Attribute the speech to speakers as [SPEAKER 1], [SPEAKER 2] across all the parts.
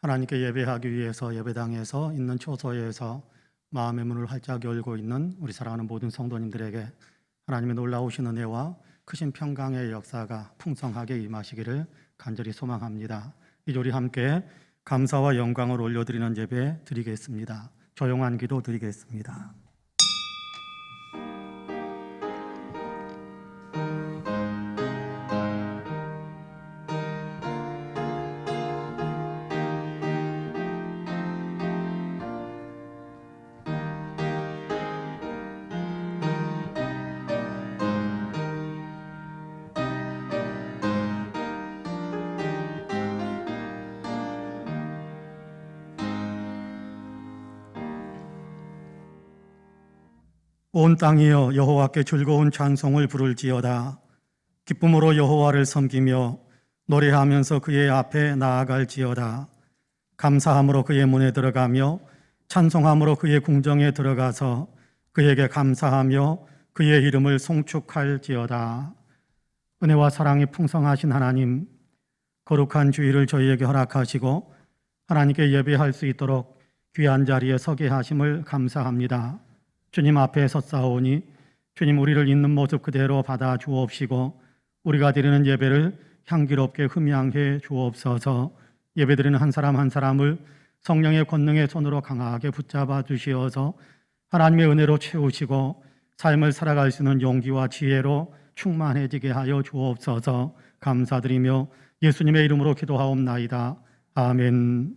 [SPEAKER 1] 하나님께 예배하기 위해서 예배당에서 있는 초소에서 마음의 문을 활짝 열고 있는 우리 사랑하는 모든 성도님들에게 하나님의 놀라우신 은혜와 크신 평강의 역사가 풍성하게 임하시기를 간절히 소망합니다. 이제 우리 함께 감사와 영광을 올려드리는 예배 드리겠습니다. 조용한 기도 드리겠습니다. 온 땅이여 여호와께 즐거운 찬송을 부를지어다. 기쁨으로 여호와를 섬기며 노래하면서 그의 앞에 나아갈지어다. 감사함으로 그의 문에 들어가며 찬송함으로 그의 궁정에 들어가서 그에게 감사하며 그의 이름을 송축할지어다. 은혜와 사랑이 풍성하신 하나님, 거룩한 주일을 저희에게 허락하시고 하나님께 예배할 수 있도록 귀한 자리에 서게 하심을 감사합니다. 주님 앞에 섰사오니 주님 우리를 있는 모습 그대로 받아 주옵시고 우리가 드리는 예배를 향기롭게 흠양해 주옵소서. 예배드리는 한 사람 한 사람을 성령의 권능의 손으로 강하게 붙잡아 주시어서 하나님의 은혜로 채우시고 삶을 살아갈 수 있는 용기와 지혜로 충만해지게 하여 주옵소서. 감사드리며 예수님의 이름으로 기도하옵나이다. 아멘.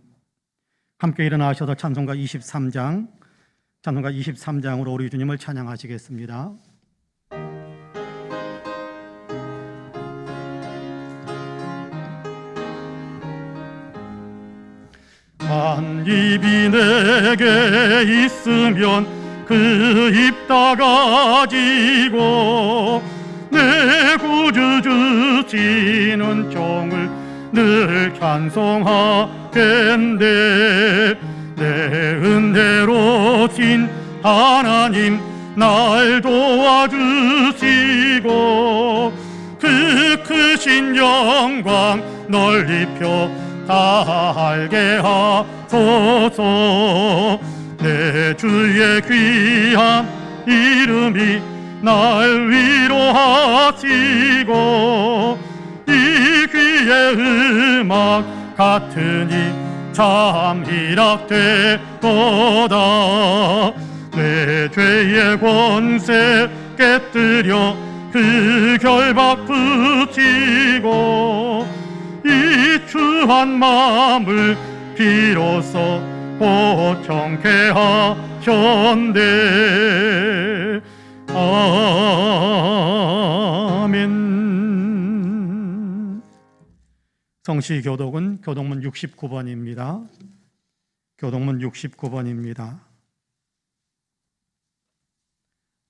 [SPEAKER 1] 함께 일어나셔서 찬송가 23장으로 우리 주님을 찬양하시겠습니다. 한 입이 내게 있으면 그 입 다 가지고 내 구주 주시는 종을 늘 찬송하겠네. 내 은혜로신 하나님 날 도와주시고 그 크신 영광 널리 펴 달게 하소서. 내 주의 귀한 이름이 날 위로하시고 이 귀의 음악 같으니 참 희락되도다. 내 죄의 권세 깨뜨려 그 결박 붙이고 이 추한 마음을 비로소 고청케 하셨네. 아멘. 성시교독은 교독문 69번입니다. 교독문 69번입니다.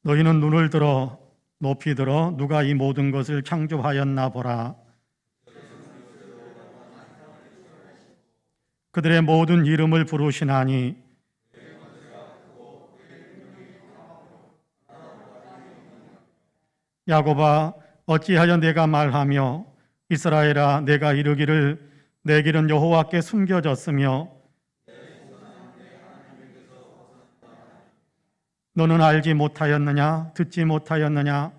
[SPEAKER 1] 너희는 눈을 들어 높이 들어 누가 이 모든 것을 창조하였나 보라. 그들의 모든 이름을 부르시나니 야곱아 어찌하여 내가 말하며 이스라엘아 내가 이르기를 내 길은 여호와께 숨겨졌으며 너는 알지 못하였느냐 듣지 못하였느냐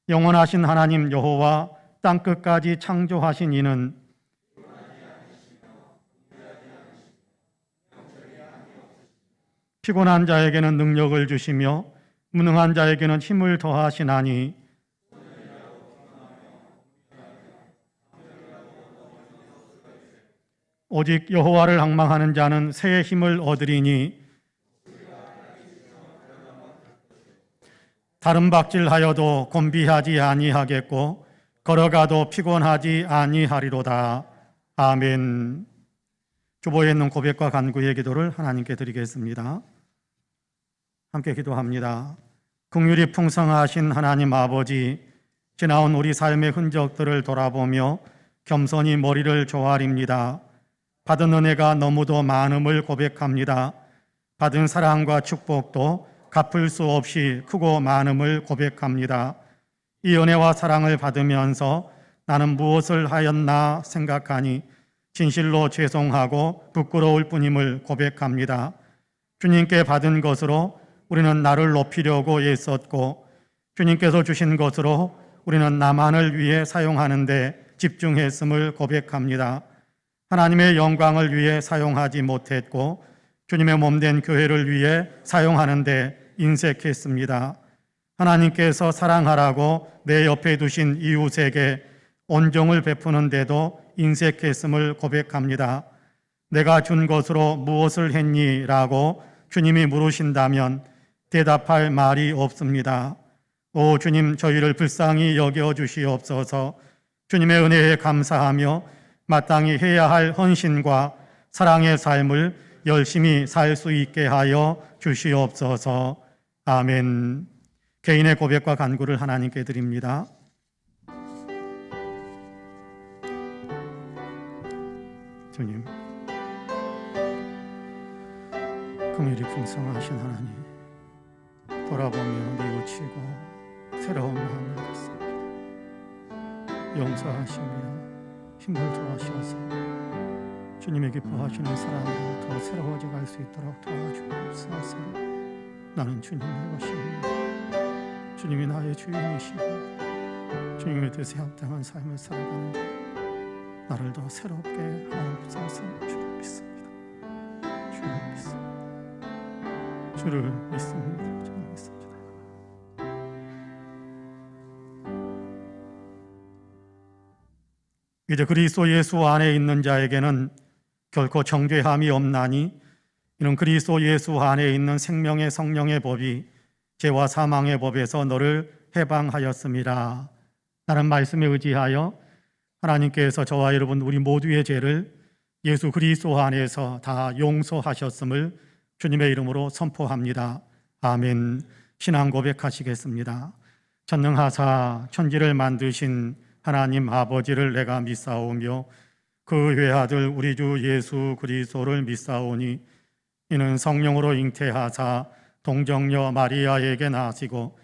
[SPEAKER 1] 영원하신 하나님 여호와 땅끝까지 창조하신 이는 피곤한 자에게는 능력을 주시며 무능한 자에게는 힘을 더하시나니 오직 여호와를 앙망하는 자는 새 힘을 얻으리니 다른 박질하여도 곤비하지 아니하겠고 걸어가도 피곤하지 아니하리로다. 아멘. 주보에 있는 고백과 간구의 기도를 하나님께 드리겠습니다. 함께 기도합니다. 긍휼이 풍성하신 하나님 아버지, 지나온 우리 삶의 흔적들을 돌아보며 겸손히 머리를 조아립니다. 받은 은혜가 너무도 많음을 고백합니다. 받은 사랑과 축복도 갚을 수 없이 크고 많음을 고백합니다. 이 은혜와 사랑을 받으면서 나는 무엇을 하였나 생각하니 진실로 죄송하고 부끄러울 뿐임을 고백합니다. 주님께 받은 것으로 우리는 나를 높이려고 애썼고 주님께서 주신 것으로 우리는 나만을 위해 사용하는 데 집중했음을 고백합니다. 하나님의 영광을 위해 사용하지 못했고 주님의 몸된 교회를 위해 사용하는 데 인색했습니다. 하나님께서 사랑하라고 내 옆에 두신 이웃에게 온정을 베푸는데도 인색했음을 고백합니다. 내가 준 것으로 무엇을 했니? 라고 주님이 물으신다면 대답할 말이 없습니다. 오 주님, 저희를 불쌍히 여겨 주시옵소서. 주님의 은혜에 감사하며 마땅히 해야 할 헌신과 사랑의 삶을 열심히 살 수 있게 하여 주시옵소서. 아멘. 개인의 고백과 간구를 하나님께 드립니다. 주님, 긍휼이 풍성하신 하나님, 돌아보며 뉘우치고 새로운 마음을 갖습니다. 용서하시며 힘을 더하셔서 주님의 기뻐하시는 사랑으로 더 새로워져 갈 수 있도록 도와주옵소서. 나는 주님의 것입니다. 주님이 나의 주인이시고 주님의 뜻에 합당한 삶을 살아가는데 나를 더 새롭게 하옵소서. 주를 믿습니다. 주를 믿습니다. 주를 믿습니다. 주를 믿습니다. 이제 그리스도 예수 안에 있는 자에게는 결코 정죄함이 없나니 이는 그리스도 예수 안에 있는 생명의 성령의 법이 죄와 사망의 법에서 너를 해방하였습니다. 라는 말씀에 의지하여 하나님께서 저와 여러분 우리 모두의 죄를 예수 그리스도 안에서 다 용서하셨음을 주님의 이름으로 선포합니다. 아멘. 신앙 고백하시겠습니다. 전능하사 천지를 만드신 하나님 아버지를 내가 믿사오며 그 외아들 우리 주 예수 그리스도를 믿사오니 이는 성령으로 잉태하사 동정녀 마리아에게 나시고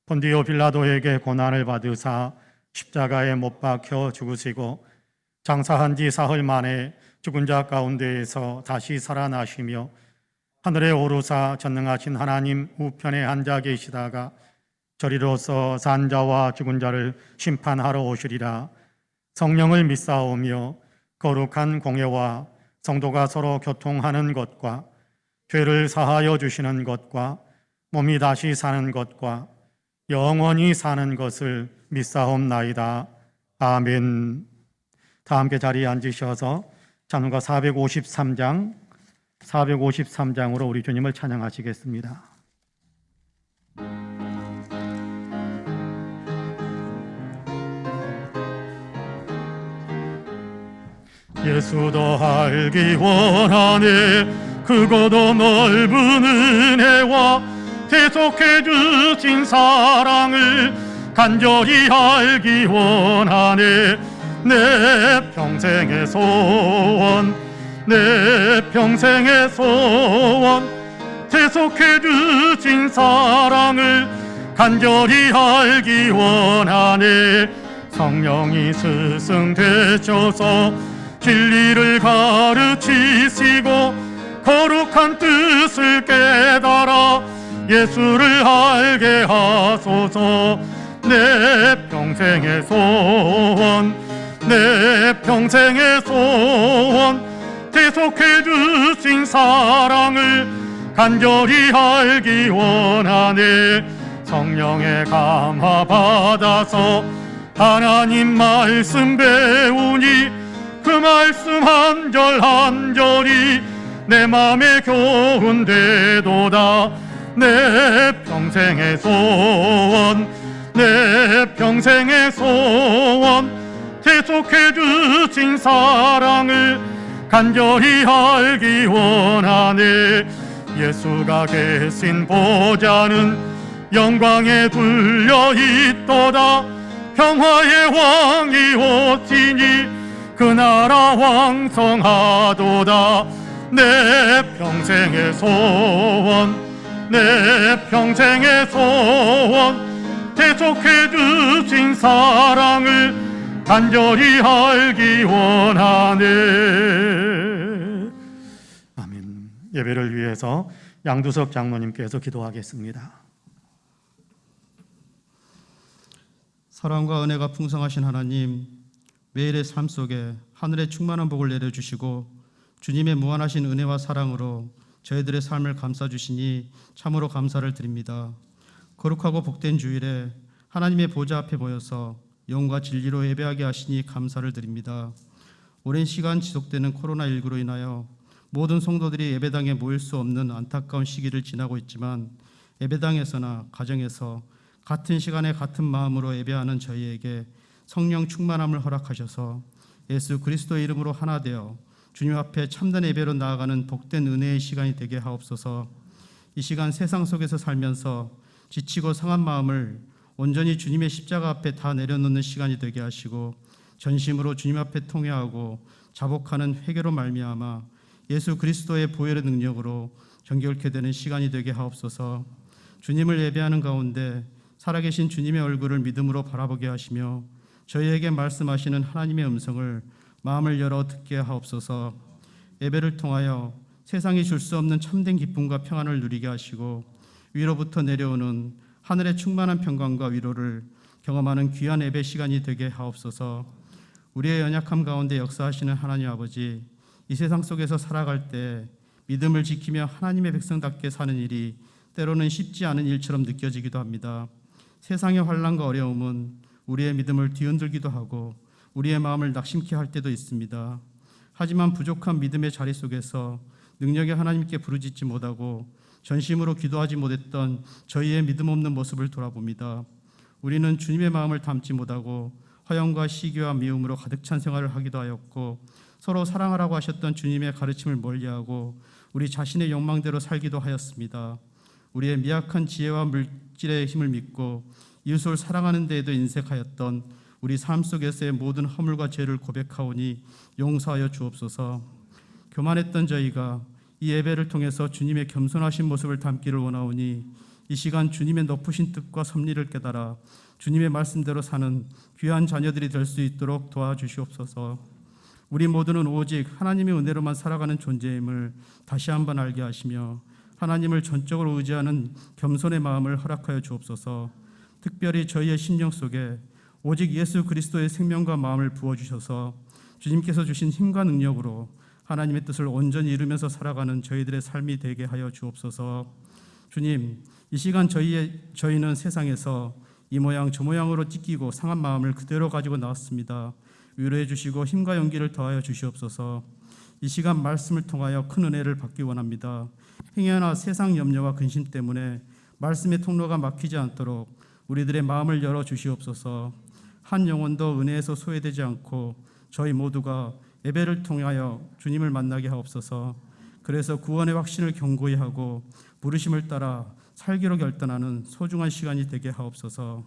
[SPEAKER 1] 본디오 빌라도에게 고난을 받으사 십자가에 못 박혀 죽으시고 장사한 지 사흘 만에 죽은 자 가운데에서 다시 살아나시며 하늘에 오르사 전능하신 하나님 우편에 앉아 계시다가 저리로서 산 자와 죽은 자를 심판하러 오시리라. 성령을 믿사오며 거룩한 공예와 성도가 서로 교통하는 것과 죄를 사하여 주시는 것과 몸이 다시 사는 것과 영원히 사는 것을 믿사옵나이다. 아멘. 다 함께 자리에 앉으셔서 찬송가 453장으로 우리 주님을 찬양하시겠습니다. 예수 더 알기 원하네. 크고도 넓은 은혜와 계속해 주신 사랑을 간절히 알기 원하네. 내 평생의 소원, 내 평생의 소원, 계속해 주신 사랑을 간절히 알기 원하네. 성령이 스승되셔서 진리를 가르치시고 거룩한 뜻을 깨달아 예수를 알게 하소서. 내 평생의 소원, 내 평생의 소원, 계속해 주신 사랑을 간절히 알기 원하네. 성령의 감화 받아서 하나님 말씀 배우니 그 말씀 한 절 한 절이 내 맘에 교훈되도다. 내 평생의 소원, 내 평생의 소원, 계속해 주신 사랑을 간절히 알기 원하네. 예수가 계신 보좌는 영광에 둘려 있도다. 평화의 왕이 오시니 그 나라 왕성하도다. 내 평생의 소원, 내 평생의 소원, 계속해 주신 사랑을 간절히 알기 원하네. 아멘. 예배를 위해서 양두석 장로님께서 기도하겠습니다.
[SPEAKER 2] 사랑과 은혜가 풍성하신 하나님, 매일의 삶 속에 하늘의 충만한 복을 내려주시고 주님의 무한하신 은혜와 사랑으로 저희들의 삶을 감싸주시니 참으로 감사를 드립니다. 거룩하고 복된 주일에 하나님의 보좌 앞에 모여서 영과 진리로 예배하게 하시니 감사를 드립니다. 오랜 시간 지속되는 코로나19로 인하여 모든 성도들이 예배당에 모일 수 없는 안타까운 시기를 지나고 있지만, 예배당에서나 가정에서 같은 시간에 같은 마음으로 예배하는 저희에게 성령 충만함을 허락하셔서 예수 그리스도의 이름으로 하나 되어 주님 앞에 참된 예배로 나아가는 복된 은혜의 시간이 되게 하옵소서. 이 시간 세상 속에서 살면서 지치고 상한 마음을 온전히 주님의 십자가 앞에 다 내려놓는 시간이 되게 하시고, 전심으로 주님 앞에 통회하고 자복하는 회개로 말미암아 예수 그리스도의 보혈의 능력으로 정결케 되는 시간이 되게 하옵소서. 주님을 예배하는 가운데 살아계신 주님의 얼굴을 믿음으로 바라보게 하시며 저희에게 말씀하시는 하나님의 음성을 마음을 열어 듣게 하옵소서. 예배를 통하여 세상이 줄 수 없는 참된 기쁨과 평안을 누리게 하시고 위로부터 내려오는 하늘의 충만한 평강과 위로를 경험하는 귀한 예배 시간이 되게 하옵소서. 우리의 연약함 가운데 역사하시는 하나님 아버지, 이 세상 속에서 살아갈 때 믿음을 지키며 하나님의 백성답게 사는 일이 때로는 쉽지 않은 일처럼 느껴지기도 합니다. 세상의 환난과 어려움은 우리의 믿음을 뒤흔들기도 하고 우리의 마음을 낙심케 할 때도 있습니다. 하지만 부족한 믿음의 자리 속에서 능력의 하나님께 부르짖지 못하고 전심으로 기도하지 못했던 저희의 믿음 없는 모습을 돌아봅니다. 우리는 주님의 마음을 담지 못하고 허영과 시기와 미움으로 가득 찬 생활을 하기도 하였고, 서로 사랑하라고 하셨던 주님의 가르침을 멀리하고 우리 자신의 욕망대로 살기도 하였습니다. 우리의 미약한 지혜와 물질의 힘을 믿고 이웃을 사랑하는 데에도 인색하였던 우리 삶 속에서의 모든 허물과 죄를 고백하오니 용서하여 주옵소서. 교만했던 저희가 이 예배를 통해서 주님의 겸손하신 모습을 담기를 원하오니 이 시간 주님의 높으신 뜻과 섭리를 깨달아 주님의 말씀대로 사는 귀한 자녀들이 될 수 있도록 도와주시옵소서. 우리 모두는 오직 하나님의 은혜로만 살아가는 존재임을 다시 한번 알게 하시며 하나님을 전적으로 의지하는 겸손의 마음을 허락하여 주옵소서. 특별히 저희의 심령 속에 오직 예수 그리스도의 생명과 마음을 부어주셔서 주님께서 주신 힘과 능력으로 하나님의 뜻을 온전히 이루면서 살아가는 저희들의 삶이 되게 하여 주옵소서. 주님, 이 시간 저희는 세상에서 이 모양 저 모양으로 찢기고 상한 마음을 그대로 가지고 나왔습니다. 위로해 주시고 힘과 용기를 더하여 주시옵소서. 이 시간 말씀을 통하여 큰 은혜를 받기 원합니다. 행여나 세상 염려와 근심 때문에 말씀의 통로가 막히지 않도록 우리들의 마음을 열어 주시옵소서. 한 영혼도 은혜에서 소외되지 않고 저희 모두가 예배를 통하여 주님을 만나게 하옵소서. 그래서 구원의 확신을 견고히 하고 부르심을 따라 살기로 결단하는 소중한 시간이 되게 하옵소서.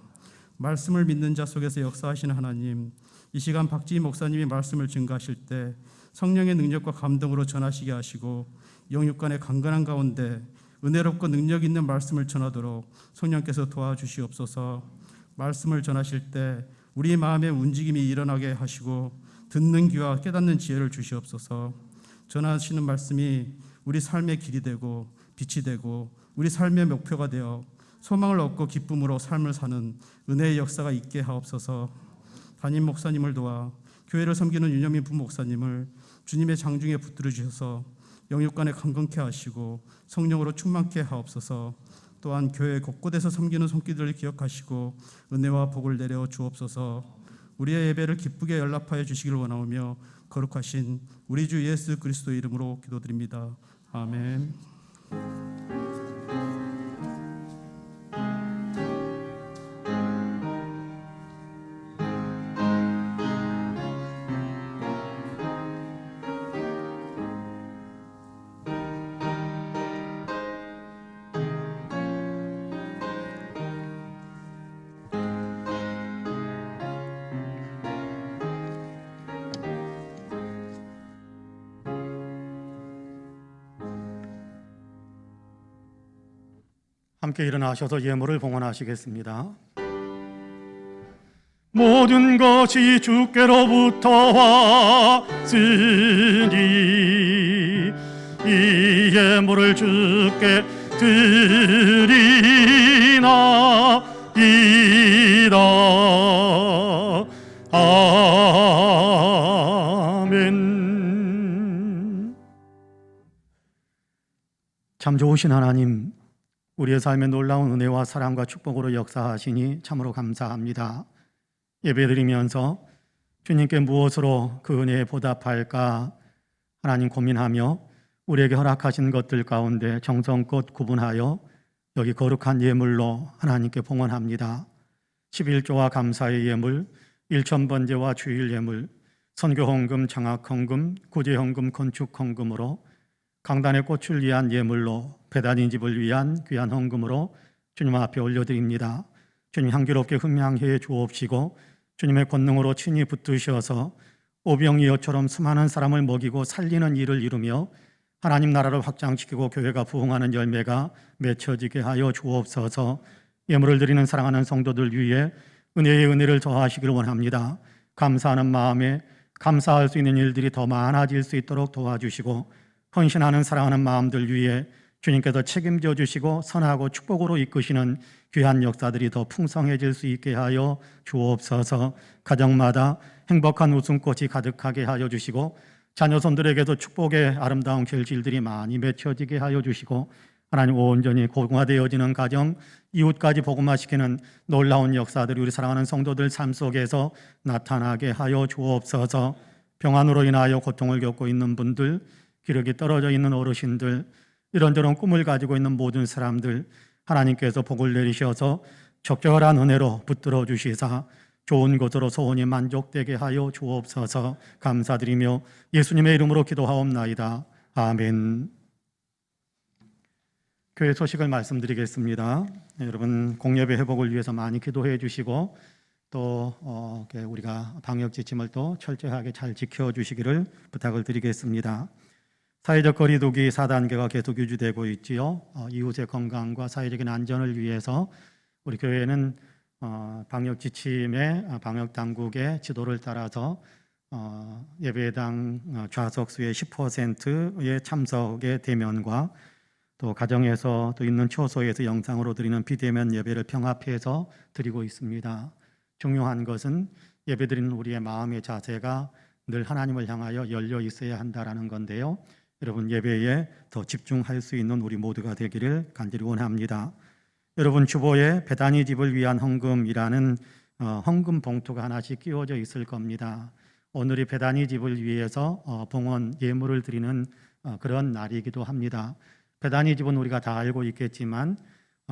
[SPEAKER 2] 말씀을 믿는 자 속에서 역사하시는 하나님, 이 시간 박지희 목사님이 말씀을 증거하실 때 성령의 능력과 감동으로 전하시게 하시고 영육간의 강건한 가운데 은혜롭고 능력 있는 말씀을 전하도록 성령께서 도와주시옵소서. 말씀을 전하실 때 우리 마음의 움직임이 일어나게 하시고 듣는 귀와 깨닫는 지혜를 주시옵소서. 전하시는 말씀이 우리 삶의 길이 되고 빛이 되고 우리 삶의 목표가 되어 소망을 얻고 기쁨으로 삶을 사는 은혜의 역사가 있게 하옵소서. 담임 목사님을 도와 교회를 섬기는 윤여민 부목사님을 주님의 장중에 붙들어 주셔서 영육간에 강건케 하시고 성령으로 충만케 하옵소서. 또한 교회 곳곳에서 섬기는 손길들을 기억하시고 은혜와 복을 내려 주옵소서. 우리의 예배를 기쁘게 연락하여 주시기를 원하오며 거룩하신 우리 주 예수 그리스도 이름으로 기도드립니다. 아멘.
[SPEAKER 1] 함께 일어나셔서 예물을 봉헌하시겠습니다. 모든 것이 주께로부터 왔으니 이 예물을 주께 드리나이다. 아멘. 참 좋으신 하나님, 우리의 삶에 놀라운 은혜와 사랑과 축복으로 역사하시니 참으로 감사합니다. 예배드리면서 주님께 무엇으로 그 은혜에 보답할까 하나님 고민하며 우리에게 허락하신 것들 가운데 정성껏 구분하여 여기 거룩한 예물로 하나님께 봉헌합니다. 11조와 감사의 예물, 일천번제와 주일 예물, 선교헌금, 장학헌금, 구제헌금, 건축헌금으로 강단의 꽃을 위한 예물로 배단인 집을 위한 귀한 헌금으로 주님 앞에 올려드립니다. 주님 향기롭게 흠향해 주옵시고 주님의 권능으로 친히 붙드셔서 오병이어처럼 수많은 사람을 먹이고 살리는 일을 이루며 하나님 나라를 확장시키고 교회가 부흥하는 열매가 맺혀지게 하여 주옵소서. 예물을 드리는 사랑하는 성도들 위해 은혜의 은혜를 더하시기를 원합니다. 감사하는 마음에 감사할 수 있는 일들이 더 많아질 수 있도록 도와주시고 헌신하는 사랑하는 마음들 위해 주님께서 책임져 주시고 선하고 축복으로 이끄시는 귀한 역사들이 더 풍성해질 수 있게 하여 주옵소서. 가정마다 행복한 웃음꽃이 가득하게 하여 주시고 자녀손들에게도 축복의 아름다운 결실들이 많이 맺혀지게 하여 주시고 하나님 온전히 고궁화되어지는 가정, 이웃까지 복음화시키는 놀라운 역사들이 우리 사랑하는 성도들 삶 속에서 나타나게 하여 주옵소서. 병환으로 인하여 고통을 겪고 있는 분들, 기력이 떨어져 있는 어르신들, 이런저런 꿈을 가지고 있는 모든 사람들 하나님께서 복을 내리셔서 적절한 은혜로 붙들어 주시사 좋은 것으로 소원이 만족되게 하여 주옵소서. 감사드리며 예수님의 이름으로 기도하옵나이다. 아멘. 교회 소식을 말씀드리겠습니다. 여러분 공예배 회복을 위해서 많이 기도해 주시고 또 우리가 방역 지침을 또 철저하게 잘 지켜주시기를 부탁을 드리겠습니다. 사회적 거리두기 4단계가 계속 유지되고 있지요. 이웃의 건강과 사회적인 안전을 위해서 우리 교회는 방역 지침에 방역 당국의 지도를 따라서 예배당 좌석수의 10%의 참석의 대면과 또 가정에서 또 있는 처소에서 영상으로 드리는 비대면 예배를 병합해서 드리고 있습니다. 중요한 것은 예배드리는 우리의 마음의 자세가 늘 하나님을 향하여 열려 있어야 한다라는 건데요. 여러분 예배에 더 집중할 수 있는 우리 모두가 되기를 간절히 원합니다. 여러분 주보에 배단위 집을 위한 헌금이라는 헌금 봉투가 하나씩 끼워져 있을 겁니다. 오늘이 배단위 집을 위해서 봉헌 예물을 드리는 그런 날이기도 합니다. 배단위 집은 우리가 다 알고 있겠지만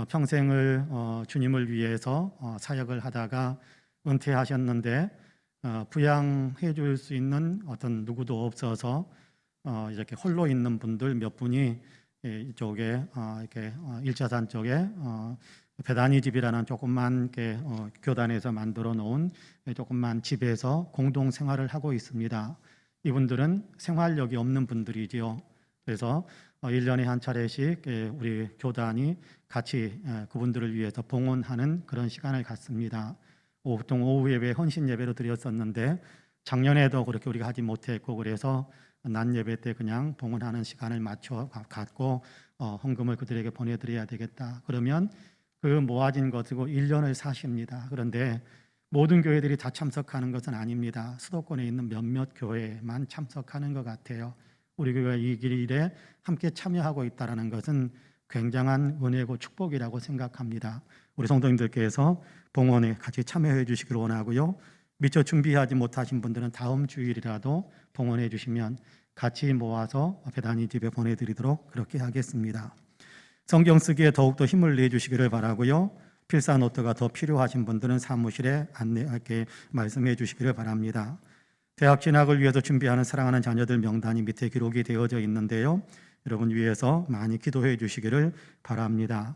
[SPEAKER 1] 평생을 주님을 위해서 사역을 하다가 은퇴하셨는데 부양해 줄 수 있는 어떤 누구도 없어서 이렇게 홀로 있는 분들 몇 분이 이쪽에 이렇게 1차산 쪽에 배단위 집이라는 조그만 교단에서 만들어 놓은 조그만 집에서 공동 생활을 하고 있습니다. 이분들은 생활력이 없는 분들이지요. 그래서 1년에 한 차례씩 우리 교단이 같이 그분들을 위해서 봉헌하는 그런 시간을 갖습니다. 보통 오후 예배 헌신 예배로 드렸었는데 작년에도 그렇게 우리가 하지 못했고 그래서 낮 예배 때 그냥 봉헌하는 시간을 맞춰 갖고 헌금을 그들에게 보내드려야 되겠다. 그러면 그 모아진 것으로 1년을 사십니다. 그런데 모든 교회들이 다 참석하는 것은 아닙니다. 수도권에 있는 몇몇 교회만 참석하는 것 같아요. 우리 교회가 이 길에 함께 참여하고 있다는 것은 굉장한 은혜고 축복이라고 생각합니다. 우리 성도님들께서 봉헌에 같이 참여해 주시기를 원하고요. 미처 준비하지 못하신 분들은 다음 주일이라도 봉헌해 주시면 같이 모아서 배단위 집에 보내드리도록 그렇게 하겠습니다. 성경 쓰기에 더욱더 힘을 내주시기를 바라고요. 필사 노트가 더 필요하신 분들은 사무실에 안내하게 말씀해 주시기를 바랍니다. 대학 진학을 위해서 준비하는 사랑하는 자녀들 명단이 밑에 기록이 되어져 있는데요. 여러분 위해서 많이 기도해 주시기를 바랍니다.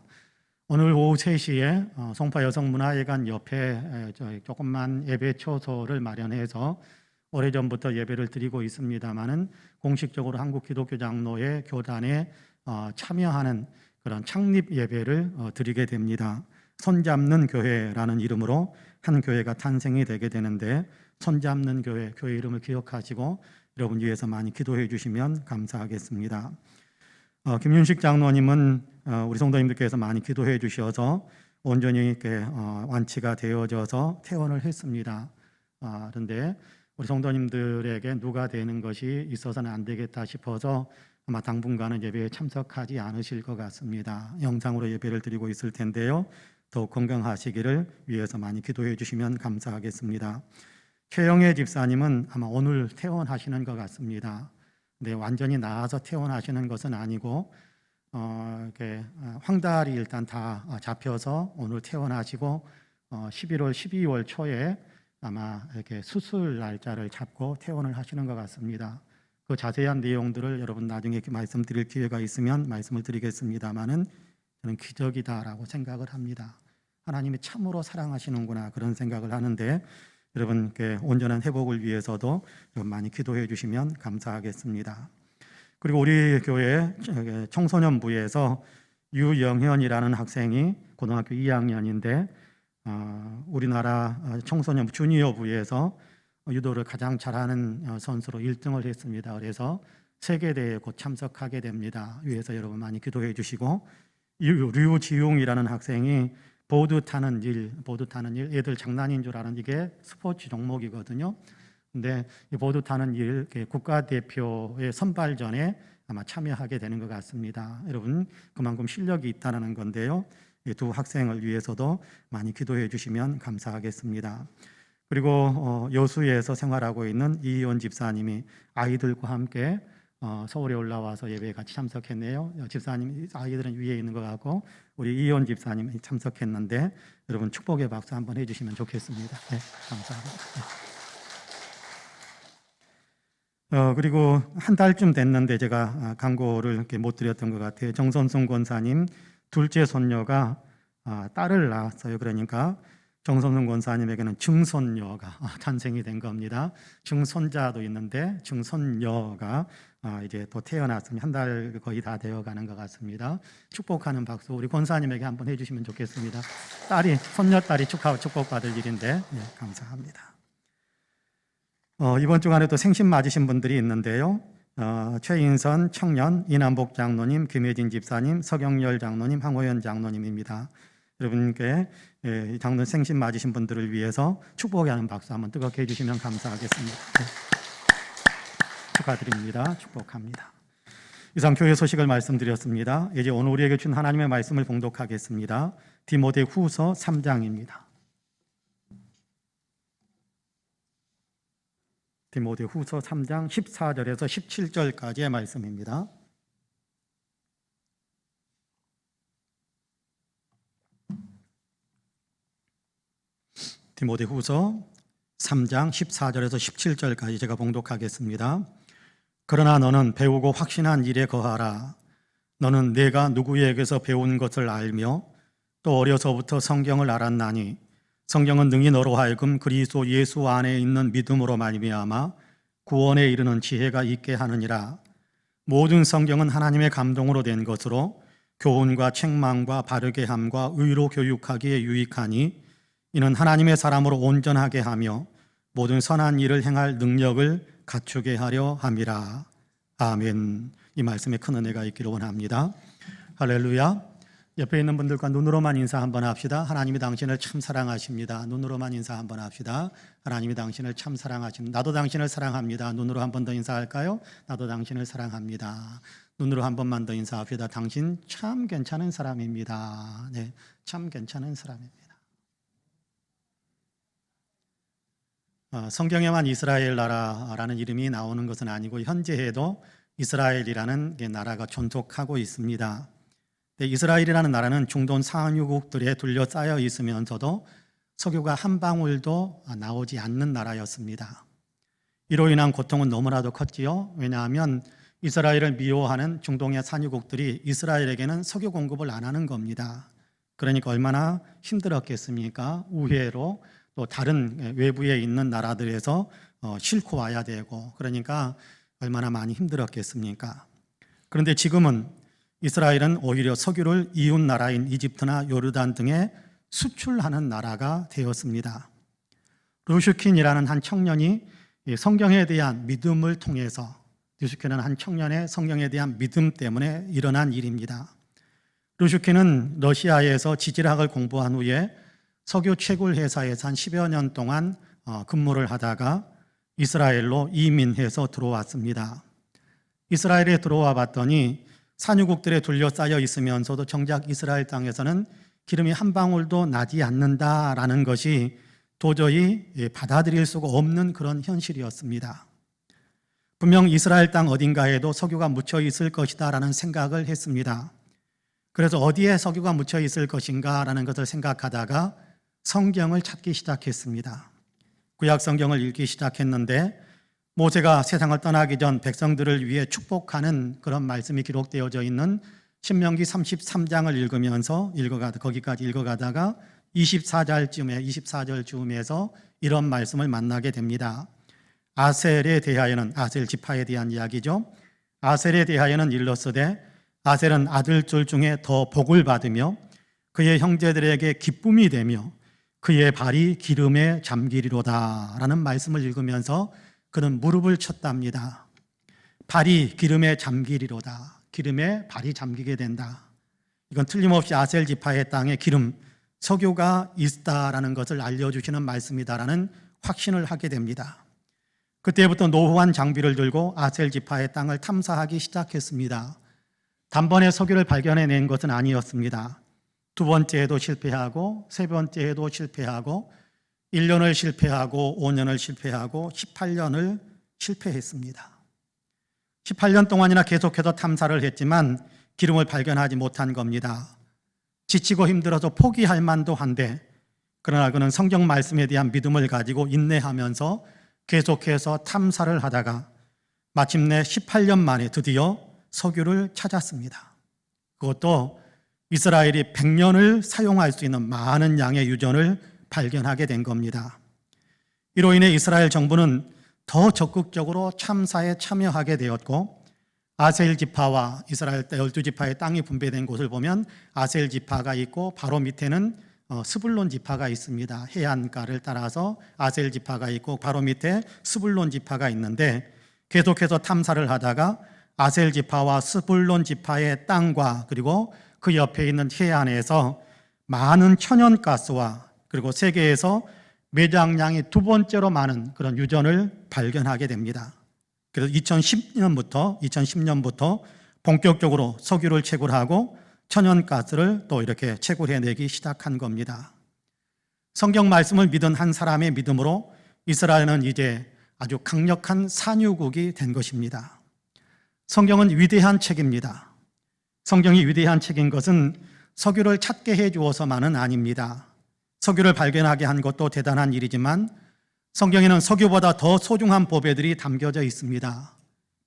[SPEAKER 1] 오늘 오후 3시에 송파 여성문화회관 옆에 조금만 예배 처소를 마련해서 오래전부터 예배를 드리고 있습니다마는 공식적으로 한국기독교장로회 교단에 참여하는 그런 창립 예배를 드리게 됩니다. 손잡는 교회라는 이름으로 한 교회가 탄생이 되게 되는데, 손잡는 교회, 교회 이름을 기억하시고 여러분 위해서 많이 기도해 주시면 감사하겠습니다. 김윤식 장로님은 우리 성도님들께서 많이 기도해 주셔서 온전히 이렇게 완치가 되어져서 퇴원을 했습니다. 그런데 우리 성도님들에게 누가 되는 것이 있어서는 안 되겠다 싶어서 아마 당분간은 예배에 참석하지 않으실 것 같습니다. 영상으로 예배를 드리고 있을 텐데요. 더욱 건강하시기를 위해서 많이 기도해 주시면 감사하겠습니다. 최영애 집사님은 아마 오늘 퇴원하시는 것 같습니다. 근데 완전히 나아서 퇴원하시는 것은 아니고 이렇게 황달이 일단 다 잡혀서 오늘 퇴원하시고 11월, 12월 초에 아마 이렇게 수술 날짜를 잡고 퇴원을 하시는 것 같습니다. 그 자세한 내용들을 여러분 나중에 말씀드릴 기회가 있으면 말씀을 드리겠습니다만은 저는 기적이다라고 생각을 합니다. 하나님이 참으로 사랑하시는구나 그런 생각을 하는데 여러분께 온전한 회복을 위해서도 좀 많이 기도해 주시면 감사하겠습니다. 그리고 우리 교회 청소년부에서 유영현이라는 학생이 고등학교 2학년인데 우리나라 청소년 주니어부에서 유도를 가장 잘하는 선수로 1등을 했습니다. 그래서 세계대회에 곧 참석하게 됩니다. 위해서 여러분 많이 기도해 주시고, 류지용이라는 학생이 보드 타는 일, 애들 장난인 줄 아는 이게 스포츠 종목이거든요. 근데 이 보드 타는 일 국가대표의 선발전에 아마 참여하게 되는 것 같습니다. 여러분 그만큼 실력이 있다는 건데요. 이 두 학생을 위해서도 많이 기도해 주시면 감사하겠습니다. 그리고 여수에서 생활하고 있는 이희원 집사님이 아이들과 함께 서울에 올라와서 예배에 같이 참석했네요. 집사님 아이들은 위에 있는 것 같고 우리 이희원 집사님이 참석했는데 여러분 축복의 박수 한번 해주시면 좋겠습니다. 네, 감사합니다. 네. 그리고 한 달쯤 됐는데 제가 광고를 이렇게 못 드렸던 것 같아요. 정선순 권사님 둘째 손녀가 딸을 낳았어요. 그러니까 정선순 권사님에게는 증손녀가 탄생이 된 겁니다. 증손자도 있는데 증손녀가 이제 또 태어났습니다. 한 달 거의 다 되어가는 것 같습니다. 축복하는 박수 우리 권사님에게 한번 해주시면 좋겠습니다. 손녀딸이 축복받을 일인데 네, 감사합니다. 이번 주간에 또 생신 맞으신 분들이 있는데요. 최인선 청년, 이남복 장로님, 김혜진 집사님, 서경열 장로님, 황호연 장로님입니다. 여러분께 장로 생신 맞으신 분들을 위해서 축복하는 박수 한번 뜨겁게 해주시면 감사하겠습니다. 네. 축하드립니다. 축복합니다. 이상 교회 소식을 말씀드렸습니다. 이제 오늘 우리에게 준 하나님의 말씀을 봉독하겠습니다. 디모데후서 3장입니다. 디모데후서 3장 14절에서 17절까지의 말씀입니다. 디모데후서 3장 14절에서 17절까지 제가 봉독하겠습니다. 그러나 너는 배우고 확신한 일에 거하라. 너는 내가 누구에게서 배운 것을 알며 또 어려서부터 성경을 알았나니 성경은 능히 너로 하여금 그리스도 예수 안에 있는 믿음으로 말미암아 구원에 이르는 지혜가 있게 하느니라. 모든 성경은 하나님의 감동으로 된 것으로 교훈과 책망과 바르게 함과 의로 교육하기에 유익하니 이는 하나님의 사람으로 온전하게 하며 모든 선한 일을 행할 능력을 갖추게 하려 함이라. 아멘. 이 말씀에 큰 은혜가 있기를 원합니다. 할렐루야. 옆에 있는 분들과 눈으로만 인사 한번 합시다. 하나님이 당신을 참 사랑하십니다. 눈으로만 인사 한번 합시다. 하나님이 당신을 참 사랑하십니다. 나도 당신을 사랑합니다. 눈으로 한 번 더 인사할까요? 나도 당신을 사랑합니다. 눈으로 한 번만 더 인사합시다. 당신 참 괜찮은 사람입니다. 네, 참 괜찮은 사람입니다. 성경에만 이스라엘 나라라는 이름이 나오는 것은 아니고 현재에도 이스라엘이라는 나라가 존속하고 있습니다. 이스라엘이라는 나라는 중동 상류국들에 둘러싸여 있으면서도 석유가 한 방울도 나오지 않는 나라였습니다. 이로 인한 고통은 너무나도 컸지요. 왜냐하면 이스라엘을 미워하는 중동의 산유국들이 이스라엘에게는 석유 공급을 안 하는 겁니다. 그러니까 얼마나 힘들었겠습니까? 우회로 또 다른 외부에 있는 나라들에서 싣고 와야 되고, 그러니까 얼마나 많이 힘들었겠습니까? 그런데 지금은 이스라엘은 오히려 석유를 이웃 나라인 이집트나 요르단 등에 수출하는 나라가 되었습니다. 루슈킨이라는 한 청년이 성경에 대한 믿음을 통해서, 루슈킨은 한 청년의 성경에 대한 믿음 때문에 일어난 일입니다. 루슈킨은 러시아에서 지질학을 공부한 후에 석유 채굴 회사에서 한 10여 년 동안 근무를 하다가 이스라엘로 이민해서 들어왔습니다. 이스라엘에 들어와 봤더니 산유국들에 둘러싸여 있으면서도 정작 이스라엘 땅에서는 기름이 한 방울도 나지 않는다라는 것이 도저히 받아들일 수가 없는 그런 현실이었습니다. 분명 이스라엘 땅 어딘가에도 석유가 묻혀 있을 것이다라는 생각을 했습니다. 그래서 어디에 석유가 묻혀 있을 것인가라는 것을 생각하다가 성경을 찾기 시작했습니다. 구약 성경을 읽기 시작했는데 모세가 세상을 떠나기 전 백성들을 위해 축복하는 그런 말씀이 기록되어져 있는 신명기 33장을 읽으면서 거기까지 읽어가다가 24절쯤에서 이런 말씀을 만나게 됩니다. 아셀에 대하여는, 아셀 지파에 대한 이야기죠. 아셀에 대하여는 일렀으되 아셀은 아들들 중에 더 복을 받으며 그의 형제들에게 기쁨이 되며 그의 발이 기름에 잠기리로다 라는 말씀을 읽으면서 그는 무릎을 쳤답니다. 발이 기름에 잠기리로다. 기름에 발이 잠기게 된다. 이건 틀림없이 아셀 지파의 땅에 기름, 석유가 있다라는 것을 알려주시는 말씀이다라는 확신을 하게 됩니다. 그때부터 노후한 장비를 들고 아셀 지파의 땅을 탐사하기 시작했습니다. 단번에 석유를 발견해낸 것은 아니었습니다. 두 번째 해도 실패하고 세 번째 해도 실패하고 1년을 실패하고 5년을 실패하고 18년을 실패했습니다. 18년 동안이나 계속해서 탐사를 했지만 기름을 발견하지 못한 겁니다. 지치고 힘들어서 포기할 만도 한데 그러나 그는 성경 말씀에 대한 믿음을 가지고 인내하면서 계속해서 탐사를 하다가 마침내 18년 만에 드디어 석유를 찾았습니다. 그것도 이스라엘이 100년을 사용할 수 있는 많은 양의 유전을 발견하게 된 겁니다. 이로 인해 이스라엘 정부는 더 적극적으로 탐사에 참여하게 되었고 아셀 지파와 이스라엘 12지파의 땅이 분배된 곳을 보면 아셀 지파가 있고 바로 밑에는 스불론 지파가 있습니다. 해안가를 따라서 아셀 지파가 있고 바로 밑에 스불론 지파가 있는데 계속해서 탐사를 하다가 아셀 지파와 스불론 지파의 땅과 그리고 그 옆에 있는 해안에서 많은 천연가스와 그리고 세계에서 매장량이 두 번째로 많은 그런 유전을 발견하게 됩니다. 그래서 2010년부터 본격적으로 석유를 채굴하고 천연가스를 또 이렇게 채굴해내기 시작한 겁니다. 성경 말씀을 믿은 한 사람의 믿음으로 이스라엘은 이제 아주 강력한 산유국이 된 것입니다. 성경은 위대한 책입니다. 성경이 위대한 책인 것은 석유를 찾게 해 주어서만은 아닙니다. 석유를 발견하게 한 것도 대단한 일이지만 성경에는 석유보다 더 소중한 보배들이 담겨져 있습니다.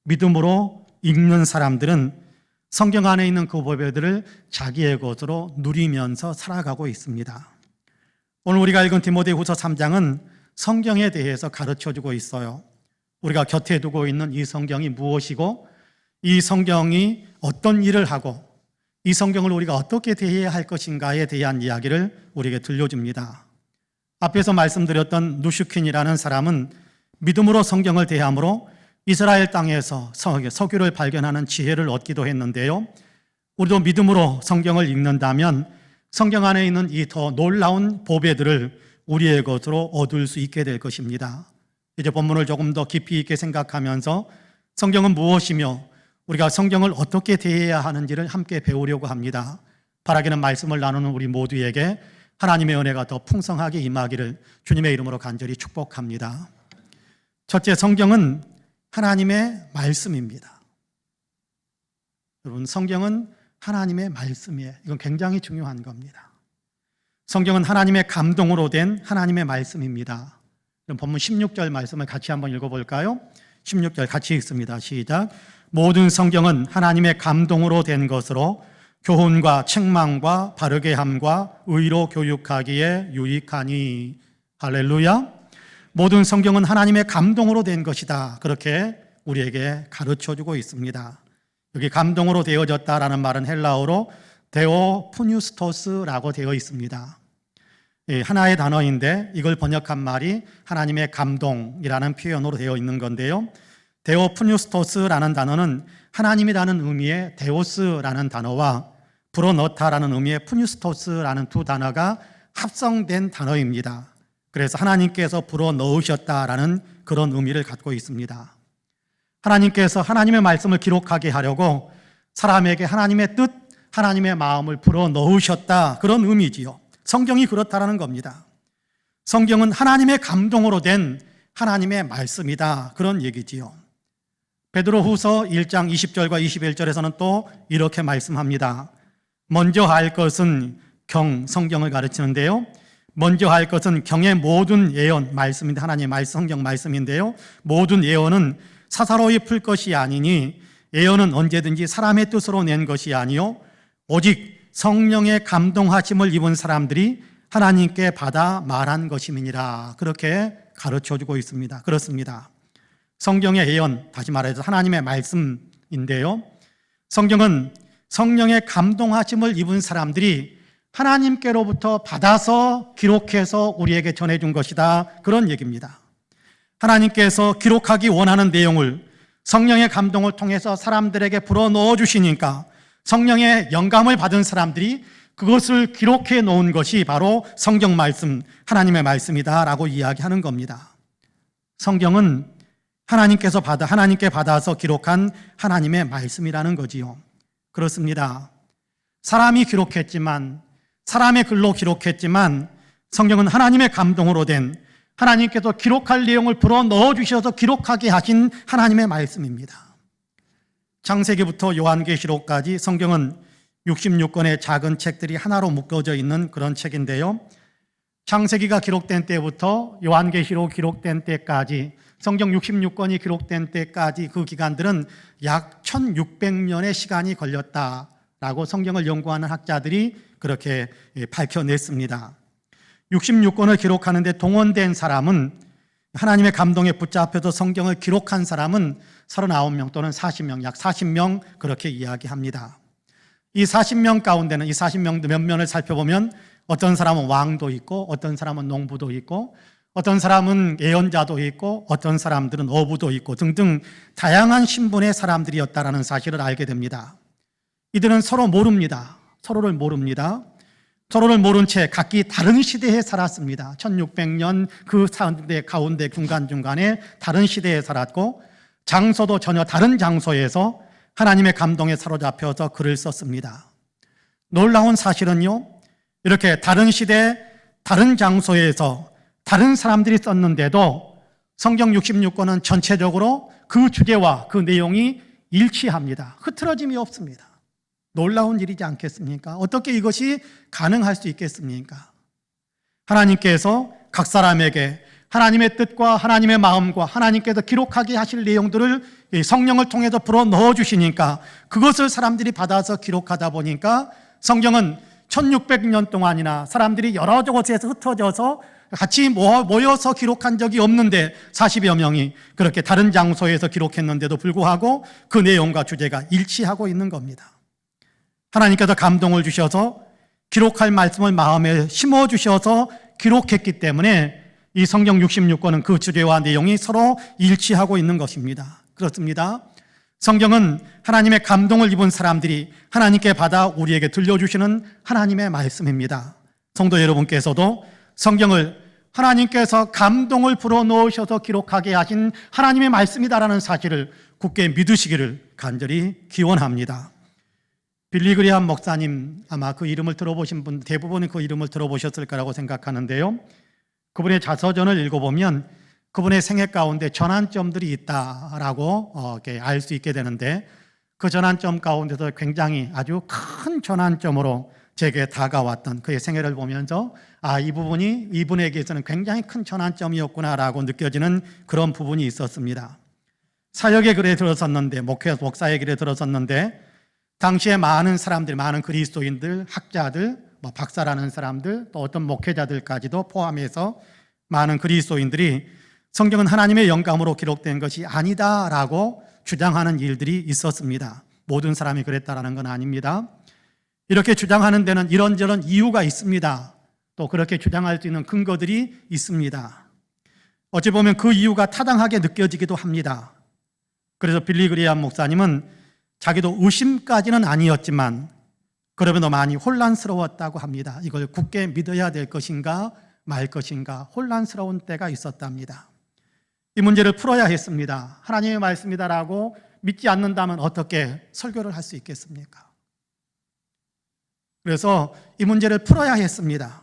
[SPEAKER 1] 믿음으로 읽는 사람들은 성경 안에 있는 그 보배들을 자기의 것으로 누리면서 살아가고 있습니다. 오늘 우리가 읽은 디모데후서 3장은 성경에 대해서 가르쳐주고 있어요. 우리가 곁에 두고 있는 이 성경이 무엇이고 이 성경이 어떤 일을 하고 이 성경을 우리가 어떻게 대해야 할 것인가에 대한 이야기를 우리에게 들려줍니다. 앞에서 말씀드렸던 누슈킨이라는 사람은 믿음으로 성경을 대함으로 이스라엘 땅에서 석유를 발견하는 지혜를 얻기도 했는데요. 우리도 믿음으로 성경을 읽는다면 성경 안에 있는 이 더 놀라운 보배들을 우리의 것으로 얻을 수 있게 될 것입니다. 이제 본문을 조금 더 깊이 있게 생각하면서 성경은 무엇이며 우리가 성경을 어떻게 대해야 하는지를 함께 배우려고 합니다. 바라기는 말씀을 나누는 우리 모두에게 하나님의 은혜가 더 풍성하게 임하기를 주님의 이름으로 간절히 축복합니다. 첫째, 성경은 하나님의 말씀입니다. 여러분, 성경은 하나님의 말씀이에요. 이건 굉장히 중요한 겁니다. 성경은 하나님의 감동으로 된 하나님의 말씀입니다. 그럼 본문 16절 말씀을 같이 한번 읽어볼까요? 16절 같이 읽습니다. 시작. 모든 성경은 하나님의 감동으로 된 것으로 교훈과 책망과 바르게 함과 의로 교육하기에 유익하니. 할렐루야. 모든 성경은 하나님의 감동으로 된 것이다. 그렇게 우리에게 가르쳐주고 있습니다. 여기 감동으로 되어졌다라는 말은 헬라어로 데오푸뉴스토스라고 되어 있습니다. 하나의 단어인데 이걸 번역한 말이 하나님의 감동이라는 표현으로 되어 있는 건데요. 데오프뉴스토스라는 단어는 하나님이라는 의미의 데오스라는 단어와 불어넣다라는 의미의 푸뉴스토스라는 두 단어가 합성된 단어입니다. 그래서 하나님께서 불어넣으셨다라는 그런 의미를 갖고 있습니다. 하나님께서 하나님의 말씀을 기록하게 하려고 사람에게 하나님의 뜻, 하나님의 마음을 불어넣으셨다, 그런 의미지요. 성경이 그렇다라는 겁니다. 성경은 하나님의 감동으로 된 하나님의 말씀이다, 그런 얘기지요. 베드로후서 1장 20절과 21절에서는 또 이렇게 말씀합니다. 먼저 할 것은 성경을 가르치는데요. 먼저 할 것은 경의 모든 예언, 말씀인데 하나님의 말씀, 성경 말씀인데요. 모든 예언은 사사로이 풀 것이 아니니 예언은 언제든지 사람의 뜻으로 낸 것이 아니요 오직 성령의 감동하심을 입은 사람들이 하나님께 받아 말한 것임이니라, 그렇게 가르쳐주고 있습니다. 그렇습니다. 성경의 예언, 다시 말해서 하나님의 말씀인데요. 성경은 성령의 감동하심을 입은 사람들이 하나님께로부터 받아서 기록해서 우리에게 전해준 것이다, 그런 얘기입니다. 하나님께서 기록하기 원하는 내용을 성령의 감동을 통해서 사람들에게 불어넣어 주시니까 성령의 영감을 받은 사람들이 그것을 기록해 놓은 것이 바로 성경 말씀, 하나님의 말씀이다라고 이야기하는 겁니다. 성경은 하나님께 받아서 기록한 하나님의 말씀이라는 거지요. 그렇습니다. 사람이 기록했지만, 사람의 글로 기록했지만 성경은 하나님의 감동으로 된, 하나님께서 기록할 내용을 불어넣어 주셔서 기록하게 하신 하나님의 말씀입니다. 창세기부터 요한계시록까지 성경은 66권의 작은 책들이 하나로 묶어져 있는 그런 책인데요. 창세기가 기록된 때부터 요한계시록 기록된 때까지, 성경 66권이 기록된 때까지 그 기간들은 약 1600년의 시간이 걸렸다라고 성경을 연구하는 학자들이 그렇게 밝혀냈습니다. 66권을 기록하는데 동원된 사람은, 하나님의 감동에 붙잡혀서 성경을 기록한 사람은 39명 또는 40명, 약 40명 그렇게 이야기합니다. 이 40명 가운데는, 이 40명 몇 면을 살펴보면 어떤 사람은 왕도 있고, 어떤 사람은 농부도 있고, 어떤 사람은 예언자도 있고, 어떤 사람들은 어부도 있고 등등 다양한 신분의 사람들이었다라는 사실을 알게 됩니다. 이들은 서로 모릅니다. 서로를 모릅니다. 서로를 모른 채 각기 다른 시대에 살았습니다. 1600년 그 가운데 중간중간에 다른 시대에 살았고, 장소도 전혀 다른 장소에서 하나님의 감동에 사로잡혀서 글을 썼습니다. 놀라운 사실은요, 이렇게 다른 시대, 다른 장소에서 다른 사람들이 썼는데도 성경 66권은 전체적으로 그 주제와 그 내용이 일치합니다. 흐트러짐이 없습니다. 놀라운 일이지 않겠습니까? 어떻게 이것이 가능할 수 있겠습니까? 하나님께서 각 사람에게 하나님의 뜻과 하나님의 마음과 하나님께서 기록하게 하실 내용들을 성령을 통해서 불어넣어 주시니까 그것을 사람들이 받아서 기록하다 보니까 성경은 1600년 동안이나 사람들이 여러 곳에서 흩어져서 같이 모여서 기록한 적이 없는데 40여 명이 그렇게 다른 장소에서 기록했는데도 불구하고 그 내용과 주제가 일치하고 있는 겁니다. 하나님께서 감동을 주셔서 기록할 말씀을 마음에 심어주셔서 기록했기 때문에 이 성경 66권은 그 주제와 내용이 서로 일치하고 있는 것입니다. 그렇습니다. 성경은 하나님의 감동을 입은 사람들이 하나님께 받아 우리에게 들려주시는 하나님의 말씀입니다. 성도 여러분께서도 성경을 하나님께서 감동을 불어넣으셔서 기록하게 하신 하나님의 말씀이다라는 사실을 굳게 믿으시기를 간절히 기원합니다. 빌리그리함 목사님, 아마 그 이름을 들어보신 분 대부분은 그 이름을 들어보셨을 거라고 생각하는데요. 그분의 자서전을 읽어보면 그분의 생애 가운데 전환점들이 있다라고 알 수 있게 되는데, 그 전환점 가운데서 굉장히 아주 큰 전환점으로 제게 다가왔던 그의 생애를 보면서 이 부분이 이분에게서는 굉장히 큰 전환점이었구나라고 느껴지는 그런 부분이 있었습니다. 사역의 길에 들어섰는데, 목사의 길에 들어섰는데 당시에 많은 사람들, 많은 그리스도인들, 학자들, 박사라는 사람들, 또 어떤 목회자들까지도 포함해서 많은 그리스도인들이 성경은 하나님의 영감으로 기록된 것이 아니다라고 주장하는 일들이 있었습니다. 모든 사람이 그랬다라는 건 아닙니다. 이렇게 주장하는 데는 이런저런 이유가 있습니다. 또 그렇게 주장할 수 있는 근거들이 있습니다. 어찌 보면 그 이유가 타당하게 느껴지기도 합니다. 그래서 빌리 그레이엄 목사님은 자기도 의심까지는 아니었지만 그러면도 많이 혼란스러웠다고 합니다. 이걸 굳게 믿어야 될 것인가 말 것인가 혼란스러운 때가 있었답니다. 이 문제를 풀어야 했습니다. 하나님의 말씀이다라고 믿지 않는다면 어떻게 설교를 할 수 있겠습니까? 그래서 이 문제를 풀어야 했습니다.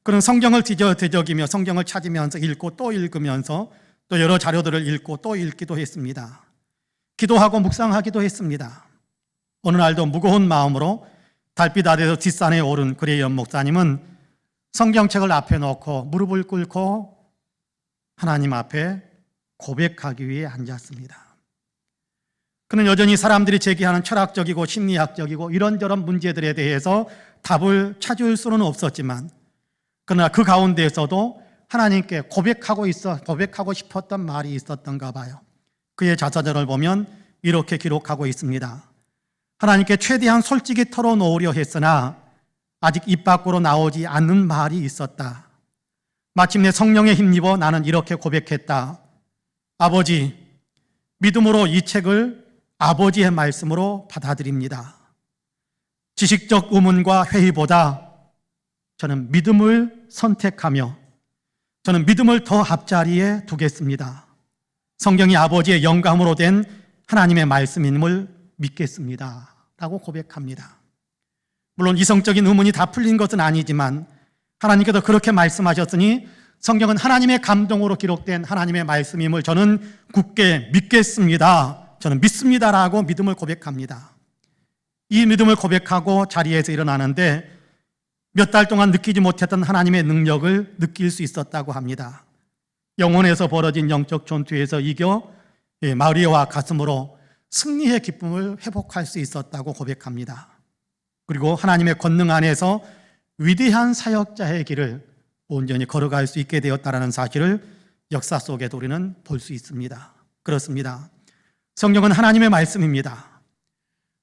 [SPEAKER 1] 그런 성경을 되적이며 성경을 찾으면서 읽고 또 읽으면서 또 여러 자료들을 읽고 또 읽기도 했습니다. 기도하고 묵상하기도 했습니다. 어느 날도 무거운 마음으로 달빛 아래서 뒷산에 오른 그레이엄 목사님은 성경책을 앞에 놓고 무릎을 꿇고 하나님 앞에 고백하기 위해 앉았습니다. 그는 여전히 사람들이 제기하는 철학적이고 심리학적이고 이런저런 문제들에 대해서 답을 찾을 수는 없었지만 그러나 그 가운데에서도 하나님께 고백하고 싶었던 말이 있었던가 봐요. 그의 자서전을 보면 이렇게 기록하고 있습니다. 하나님께 최대한 솔직히 털어놓으려 했으나 아직 입 밖으로 나오지 않는 말이 있었다. 마침내 성령에 힘입어 나는 이렇게 고백했다. 아버지, 믿음으로 이 책을 아버지의 말씀으로 받아들입니다. 지식적 의문과 회의보다 저는 믿음을 선택하며 저는 믿음을 더 앞자리에 두겠습니다. 성경이 아버지의 영감으로 된 하나님의 말씀임을 믿겠습니다. 라고 고백합니다. 물론 이성적인 의문이 다 풀린 것은 아니지만 하나님께서 그렇게 말씀하셨으니 성경은 하나님의 감동으로 기록된 하나님의 말씀임을 저는 굳게 믿겠습니다. 저는 믿습니다라고 믿음을 고백합니다. 이 믿음을 고백하고 자리에서 일어나는데 몇 달 동안 느끼지 못했던 하나님의 능력을 느낄 수 있었다고 합니다. 영혼에서 벌어진 영적 전투에서 이겨 마리아와 가슴으로 승리의 기쁨을 회복할 수 있었다고 고백합니다. 그리고 하나님의 권능 안에서 위대한 사역자의 길을 온전히 걸어갈 수 있게 되었다는 사실을 역사 속에도 우리는 볼 수 있습니다. 그렇습니다. 성경은 하나님의 말씀입니다.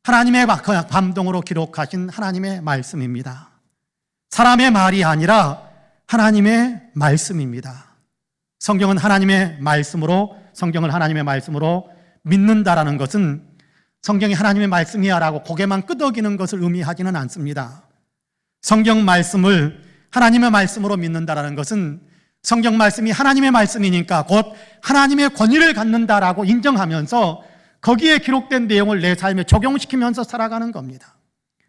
[SPEAKER 1] 하나님의 감동으로 기록하신 하나님의 말씀입니다. 사람의 말이 아니라 하나님의 말씀입니다. 성경을 하나님의 말씀으로 믿는다라는 것은 성경이 하나님의 말씀이야라고 고개만 끄덕이는 것을 의미하지는 않습니다. 성경 말씀을 하나님의 말씀으로 믿는다라는 것은 성경 말씀이 하나님의 말씀이니까 곧 하나님의 권위를 갖는다라고 인정하면서 거기에 기록된 내용을 내 삶에 적용시키면서 살아가는 겁니다.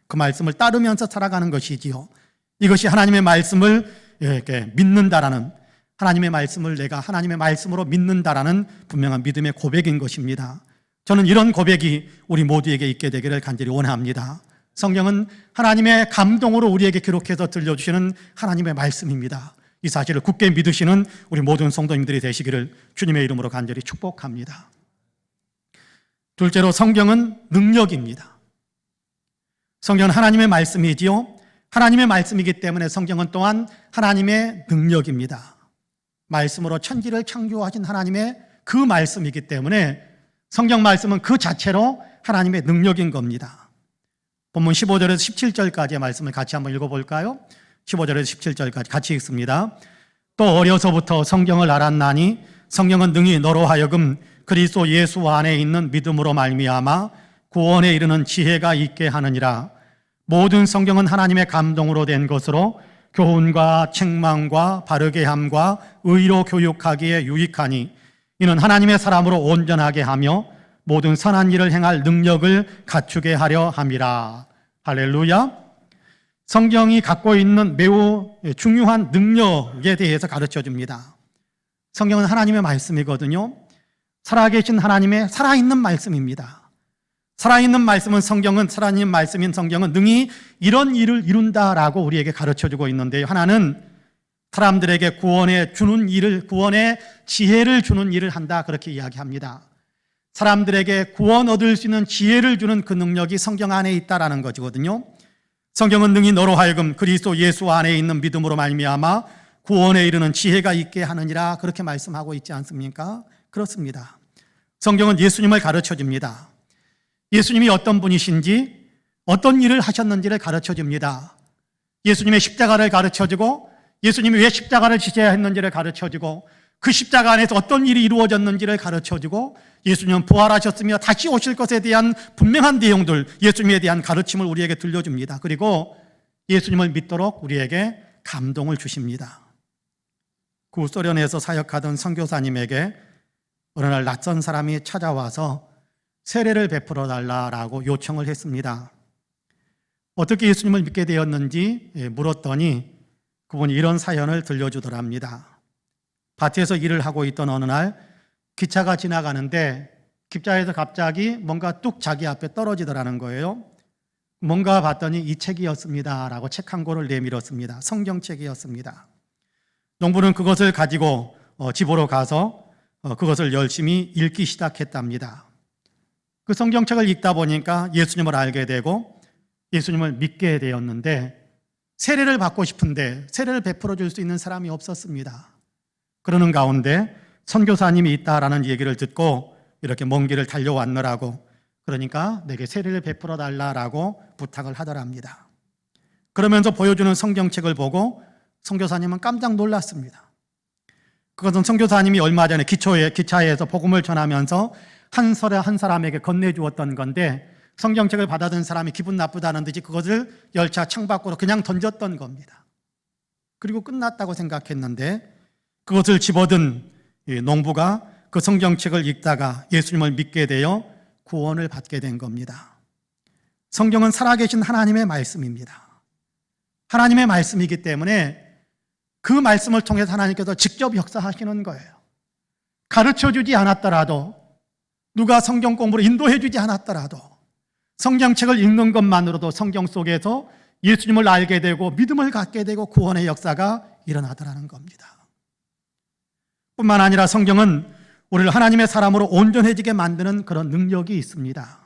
[SPEAKER 1] 그 말씀을 따르면서 살아가는 것이지요. 이것이 하나님의 말씀을 이렇게 믿는다라는, 하나님의 말씀을 내가 하나님의 말씀으로 믿는다라는 분명한 믿음의 고백인 것입니다. 저는 이런 고백이 우리 모두에게 있게 되기를 간절히 원합니다. 성경은 하나님의 감동으로 우리에게 기록해서 들려주시는 하나님의 말씀입니다. 이 사실을 굳게 믿으시는 우리 모든 성도님들이 되시기를 주님의 이름으로 간절히 축복합니다. 둘째로 성경은 능력입니다. 성경은 하나님의 말씀이지요. 하나님의 말씀이기 때문에 성경은 또한 하나님의 능력입니다. 말씀으로 천지를 창조하신 하나님의 그 말씀이기 때문에 성경 말씀은 그 자체로 하나님의 능력인 겁니다. 본문 15절에서 17절까지의 말씀을 같이 한번 읽어볼까요? 15절에서 17절까지 같이 읽습니다. 또 어려서부터 성경을 알았나니 성경은 능히 너로 하여금 그리스도 예수 안에 있는 믿음으로 말미암아 구원에 이르는 지혜가 있게 하느니라. 모든 성경은 하나님의 감동으로 된 것으로 교훈과 책망과 바르게 함과 의로 교육하기에 유익하니 이는 하나님의 사람으로 온전하게 하며 모든 선한 일을 행할 능력을 갖추게 하려 함이라. 할렐루야. 성경이 갖고 있는 매우 중요한 능력에 대해서 가르쳐 줍니다. 성경은 하나님의 말씀이거든요. 살아계신 하나님의 살아있는 말씀입니다. 살아있는 말씀은 살아있는 말씀인 성경은 능히 이런 일을 이룬다라고 우리에게 가르쳐 주고 있는데요. 하나는 사람들에게 구원의 지혜를 주는 일을 한다, 그렇게 이야기합니다. 사람들에게 구원 얻을 수 있는 지혜를 주는 그 능력이 성경 안에 있다라는 것이거든요. 성경은 능히 너로 하여금 그리스도 예수 안에 있는 믿음으로 말미암아 구원에 이르는 지혜가 있게 하느니라, 그렇게 말씀하고 있지 않습니까? 그렇습니다. 성경은 예수님을 가르쳐 줍니다. 예수님이 어떤 분이신지, 어떤 일을 하셨는지를 가르쳐 줍니다. 예수님의 십자가를 가르쳐주고 예수님이 왜 십자가를 지셔야 했는지를 가르쳐주고 그 십자가 안에서 어떤 일이 이루어졌는지를 가르쳐주고 예수님은 부활하셨으며 다시 오실 것에 대한 분명한 내용들, 예수님에 대한 가르침을 우리에게 들려줍니다. 그리고 예수님을 믿도록 우리에게 감동을 주십니다. 구소련에서 사역하던 선교사님에게 어느 날 낯선 사람이 찾아와서 세례를 베풀어 달라고 요청을 했습니다. 어떻게 예수님을 믿게 되었는지 물었더니 그분이 이런 사연을 들려주더랍니다. 밭에서 일을 하고 있던 어느 날 기차가 지나가는데 기차에서 갑자기 뭔가 뚝 자기 앞에 떨어지더라는 거예요. 뭔가 봤더니 이 책이었습니다 라고 책 한 권을 내밀었습니다. 성경책이었습니다. 농부는 그것을 가지고 집으로 가서 그것을 열심히 읽기 시작했답니다. 그 성경책을 읽다 보니까 예수님을 알게 되고 예수님을 믿게 되었는데 세례를 받고 싶은데 세례를 베풀어 줄 수 있는 사람이 없었습니다. 그러는 가운데 선교사님이 있다라는 얘기를 듣고 이렇게 먼 길을 달려왔느라고, 그러니까 내게 세례를 베풀어 달라라고 부탁을 하더랍니다. 그러면서 보여주는 성경책을 보고 선교사님은 깜짝 놀랐습니다. 그것은 선교사님이 얼마 전에 기차에서 복음을 전하면서 한 사람에게 건네주었던 건데 성경책을 받아든 사람이 기분 나쁘다는 듯이 그것을 열차 창밖으로 그냥 던졌던 겁니다. 그리고 끝났다고 생각했는데 그것을 집어든 농부가 그 성경책을 읽다가 예수님을 믿게 되어 구원을 받게 된 겁니다. 성경은 살아계신 하나님의 말씀입니다. 하나님의 말씀이기 때문에 그 말씀을 통해서 하나님께서 직접 역사하시는 거예요. 가르쳐주지 않았더라도, 누가 성경 공부를 인도해주지 않았더라도 성경책을 읽는 것만으로도 성경 속에서 예수님을 알게 되고 믿음을 갖게 되고 구원의 역사가 일어나더라는 겁니다. 뿐만 아니라 성경은 우리를 하나님의 사람으로 온전해지게 만드는 그런 능력이 있습니다.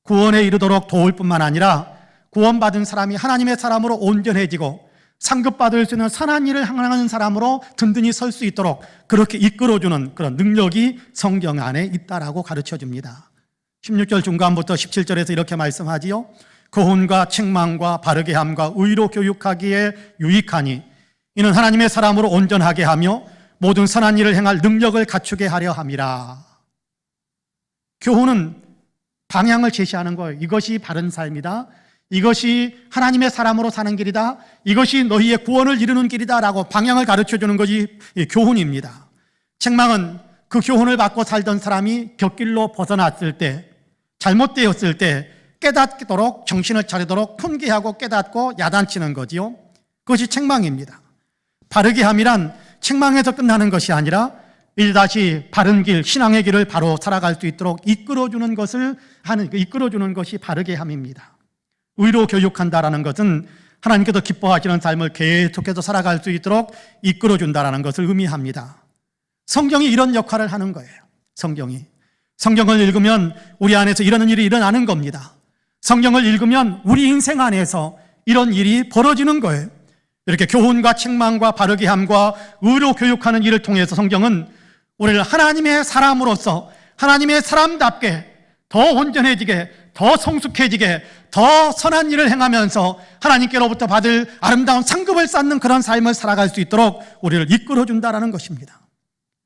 [SPEAKER 1] 구원에 이르도록 도울 뿐만 아니라 구원받은 사람이 하나님의 사람으로 온전해지고 상급받을 수 있는 선한 일을 행하는 사람으로 든든히 설 수 있도록 그렇게 이끌어주는 그런 능력이 성경 안에 있다라고 가르쳐줍니다. 16절 중간부터 17절에서 이렇게 말씀하지요. 교훈과 책망과 바르게 함과 의로 교육하기에 유익하니 이는 하나님의 사람으로 온전하게 하며 모든 선한 일을 행할 능력을 갖추게 하려 함이라. 교훈은 방향을 제시하는 거예요. 이것이 바른 삶이다. 이것이 하나님의 사람으로 사는 길이다. 이것이 너희의 구원을 이루는 길이다 라고 방향을 가르쳐주는 것이 교훈입니다. 책망은 그 교훈을 받고 살던 사람이 곁길로 벗어났을 때, 잘못되었을 때 깨닫도록, 정신을 차리도록 훈계하고 깨닫고 야단치는 거지요. 그것이 책망입니다. 바르게 함이란 책망에서 끝나는 것이 아니라 다시 바른 길, 신앙의 길을 바로 살아갈 수 있도록 이끌어주는 것이 바르게 함입니다. 의로 교육한다라는 것은 하나님께서 기뻐하시는 삶을 계속해서 살아갈 수 있도록 이끌어준다라는 것을 의미합니다. 성경이 이런 역할을 하는 거예요. 성경을 읽으면 우리 안에서 이런 일이 일어나는 겁니다. 성경을 읽으면 우리 인생 안에서 이런 일이 벌어지는 거예요. 이렇게 교훈과 책망과 바르게 함과 의로 교육하는 일을 통해서 성경은 우리를 하나님의 사람으로서 하나님의 사람답게 더 온전해지게, 더 성숙해지게, 더 선한 일을 행하면서 하나님께로부터 받을 아름다운 상급을 쌓는 그런 삶을 살아갈 수 있도록 우리를 이끌어준다는 것입니다.